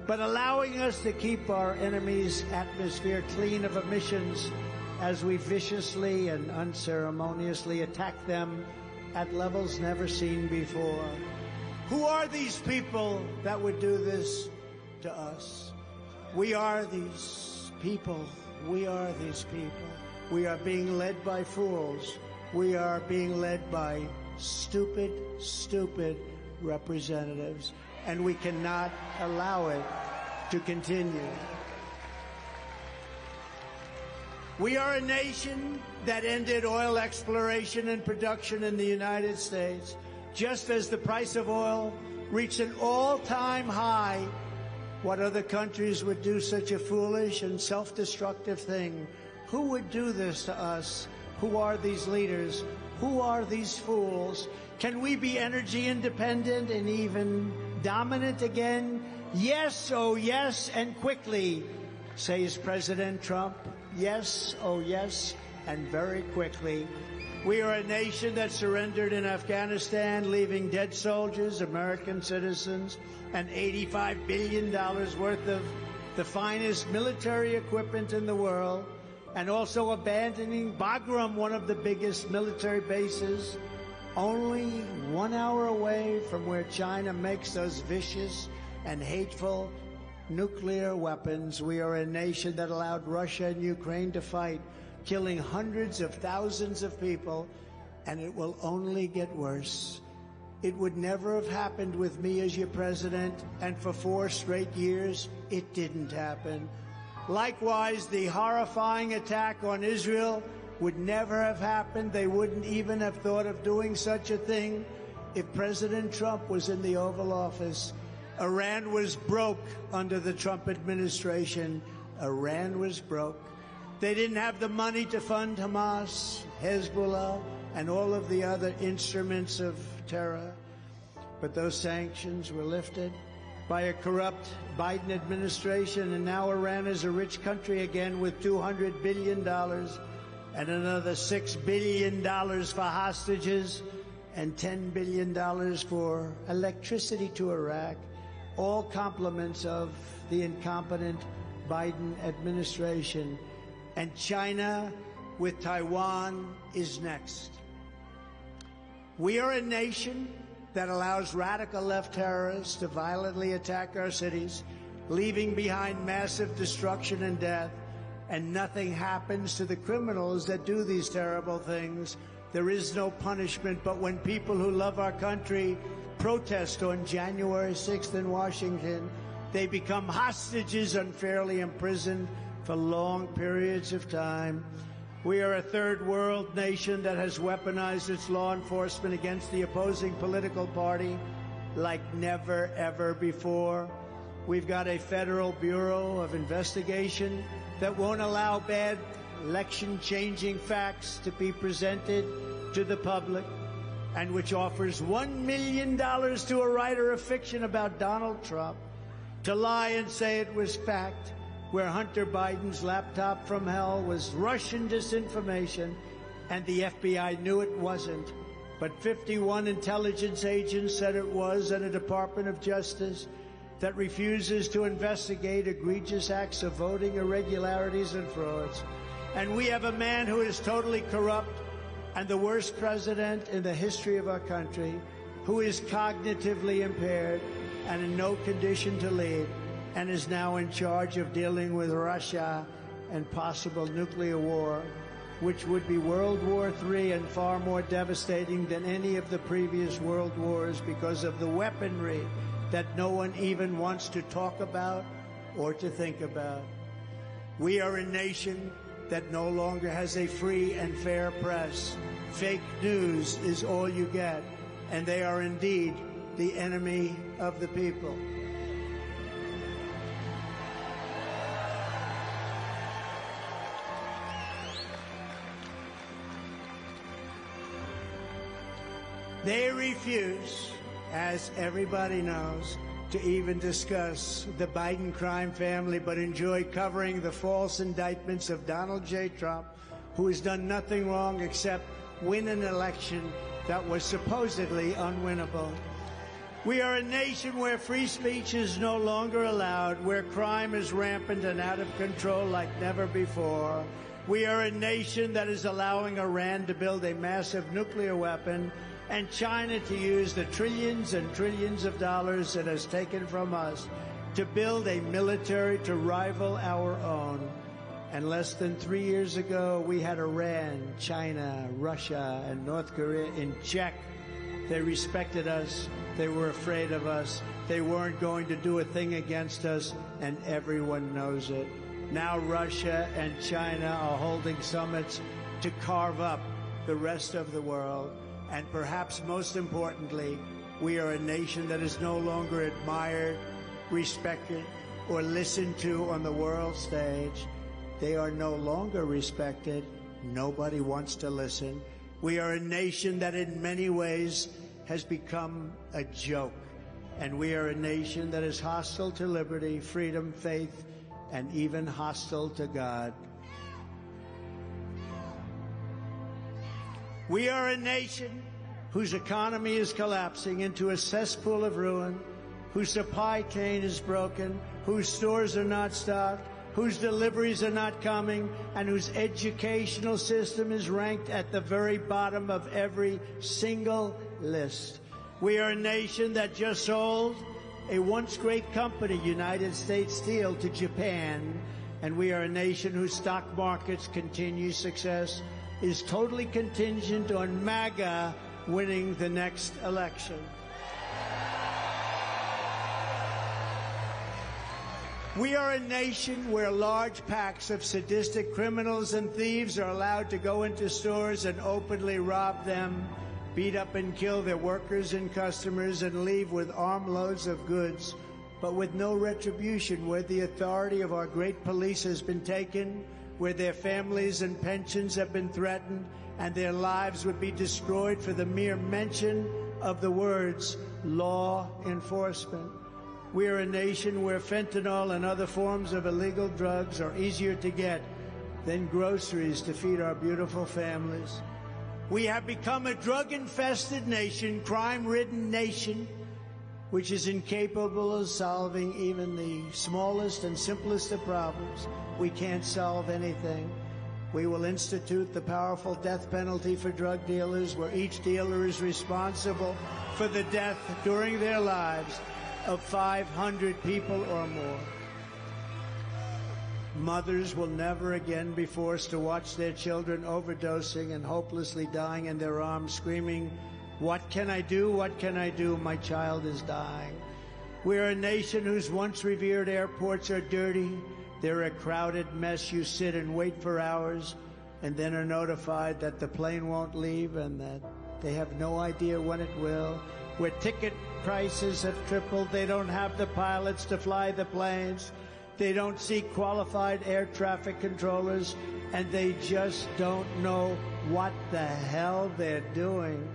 but allowing us to keep our enemy's atmosphere clean of emissions as we viciously and unceremoniously attack them at levels never seen before. Who are these people that would do this to us? We are these people. We are these people. We are being led by fools. We are being led by stupid, stupid representatives, and we cannot allow it to continue. We are a nation that ended oil exploration and production in the United States just as the price of oil reached an all-time high. What other countries would do such a foolish and self-destructive thing? Who would do this to us? Who are these leaders? Who are these fools? Can we be energy independent and even dominant again? Yes, oh yes, and quickly, says President Trump. Yes, oh yes, and very quickly. We are a nation that surrendered in Afghanistan, leaving dead soldiers, American citizens, and $85 billion worth of the finest military equipment in the world, and also abandoning Bagram, one of the biggest military bases, only 1 hour away from where China makes those vicious and hateful nuclear weapons. We are a nation that allowed Russia and Ukraine to fight, killing hundreds of thousands of people, and it will only get worse. It would never have happened with me as your president, and for 4 straight years, it didn't happen. Likewise, the horrifying attack on Israel would never have happened. They wouldn't even have thought of doing such a thing if President Trump was in the Oval Office. Iran was broke under the Trump administration. Iran was broke. They didn't have the money to fund Hamas, Hezbollah, and all of the other instruments of terror. But those sanctions were lifted by a corrupt Biden administration, and now Iran is a rich country again with $200 billion and another $6 billion for hostages and $10 billion for electricity to Iraq, all compliments of the incompetent Biden administration. And China with Taiwan is next. We are a nation that allows radical left terrorists to violently attack our cities, leaving behind massive destruction and death, and nothing happens to the criminals that do these terrible things. There is no punishment, but when people who love our country protest on January 6th in Washington, they become hostages unfairly imprisoned for long periods of time. We are a third world nation that has weaponized its law enforcement against the opposing political party like never, ever before. We've got a Federal Bureau of Investigation that won't allow bad election-changing facts to be presented to the public, and which offers $1 million to a writer of fiction about Donald Trump to lie and say it was fact, where Hunter Biden's laptop from hell was Russian disinformation, and the FBI knew it wasn't. But 51 intelligence agents said it was, and a Department of Justice that refuses to investigate egregious acts of voting irregularities and frauds. And we have a man who is totally corrupt and the worst president in the history of our country, who is cognitively impaired and in no condition to lead, and is now in charge of dealing with Russia and possible nuclear war, which would be World War III and far more devastating than any of the previous world wars because of the weaponry that no one even wants to talk about or to think about. We are a nation that no longer has a free and fair press. Fake news is all you get, and they are indeed the enemy of the people. They refuse, as everybody knows, to even discuss the Biden crime family, but enjoy covering the false indictments of Donald J. Trump, who has done nothing wrong except win an election that was supposedly unwinnable. We are a nation where free speech is no longer allowed, where crime is rampant and out of control like never before. We are a nation that is allowing Iran to build a massive nuclear weapon and China to use the trillions and trillions of dollars it has taken from us to build a military to rival our own. And less than 3 years ago, we had Iran, China, Russia, and North Korea in check. They respected us. They were afraid of us. They weren't going to do a thing against us, and everyone knows it. Now Russia and China are holding summits to carve up the rest of the world. And perhaps most importantly, we are a nation that is no longer admired, respected, or listened to on the world stage. They are no longer respected. Nobody wants to listen. We are a nation that in many ways has become a joke. And we are a nation that is hostile to liberty, freedom, faith, and even hostile to God. We are a nation whose economy is collapsing into a cesspool of ruin, whose supply chain is broken, whose stores are not stocked, whose deliveries are not coming, and whose educational system is ranked at the very bottom of every single list. We are a nation that just sold a once great company, United States Steel, to Japan, and we are a nation whose stock market's continued success is totally contingent on MAGA winning the next election. We are a nation where large packs of sadistic criminals and thieves are allowed to go into stores and openly rob them, beat up and kill their workers and customers, and leave with armloads of goods, but with no retribution, where the authority of our great police has been taken, where their families and pensions have been threatened, and their lives would be destroyed for the mere mention of the words law enforcement. We are a nation where fentanyl and other forms of illegal drugs are easier to get than groceries to feed our beautiful families. We have become a drug-infested nation, crime-ridden nation, which is incapable of solving even the smallest and simplest of problems. We can't solve anything. We will institute the powerful death penalty for drug dealers, where each dealer is responsible for the death during their lives of 500 people or more. Mothers will never again be forced to watch their children overdosing and hopelessly dying in their arms, screaming, "What can I do? What can I do? My child is dying." We're a nation whose once revered airports are dirty. They're a crowded mess. You sit and wait for hours and then are notified that the plane won't leave and that they have no idea when it will. Where ticket prices have tripled. They don't have the pilots to fly the planes. They don't see qualified air traffic controllers, and they just don't know what the hell they're doing.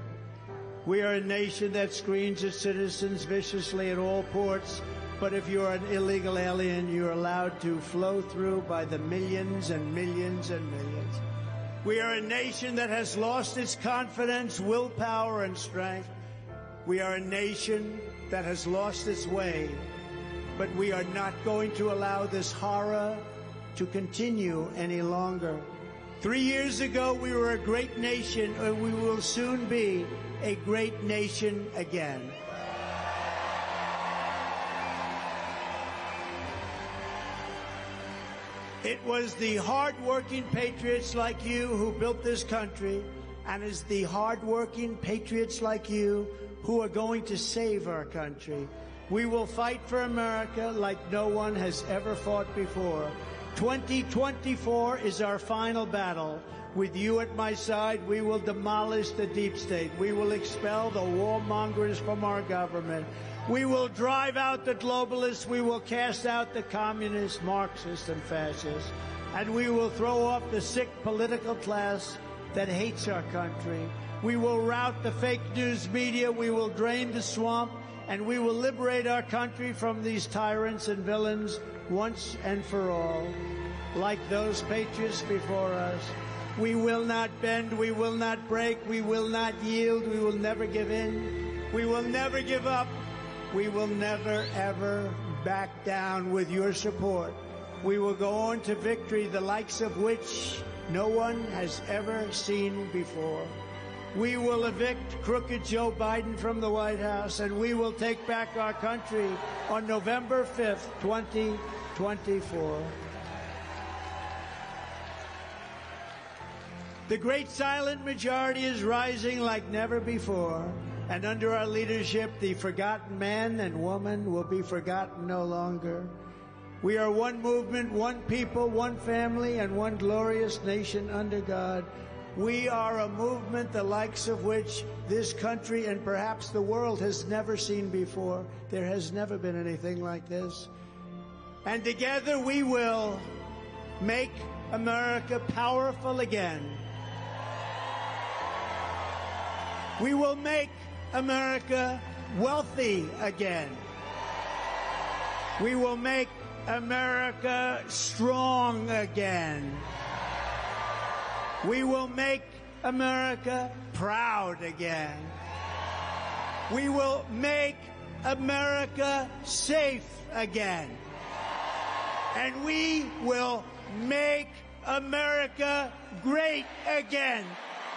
We are a nation that screens its citizens viciously at all ports, but if you're an illegal alien, you're allowed to flow through by the millions and millions and millions. We are a nation that has lost its confidence, willpower, and strength. We are a nation that has lost its way, but we are not going to allow this horror to continue any longer. 3 years ago, we were a great nation, and we will soon be a great nation again. It was the hard-working patriots like you who built this country, and it's the hard-working patriots like you who are going to save our country. We will fight for America like no one has ever fought before. 2024 is our final battle. With you at my side, we will demolish the deep state. We will expel the warmongers from our government. We will drive out the globalists. We will cast out the communists, Marxists, and fascists. And we will throw off the sick political class that hates our country. We will rout the fake news media. We will drain the swamp. And we will liberate our country from these tyrants and villains once and for all. Like those patriots before us, we will not bend, we will not break, we will not yield, we will never give in, we will never give up, we will never, ever back down. With your support, we will go on to victory, the likes of which no one has ever seen before. We will evict crooked Joe Biden from the White House, and we will take back our country on November 5th, 2024. The great silent majority is rising like never before, and under our leadership, the forgotten man and woman will be forgotten no longer. We are one movement, one people, one family, and one glorious nation under God. We are a movement the likes of which this country and perhaps the world has never seen before. There has never been anything like this. And together we will make America powerful again. We will make America wealthy again. We will make America strong again. We will make America proud again. We will make America safe again. And we will make America great again.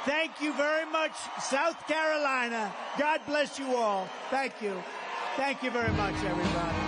Thank you very much, South Carolina. God bless you all. Thank you. Thank you very much, everybody.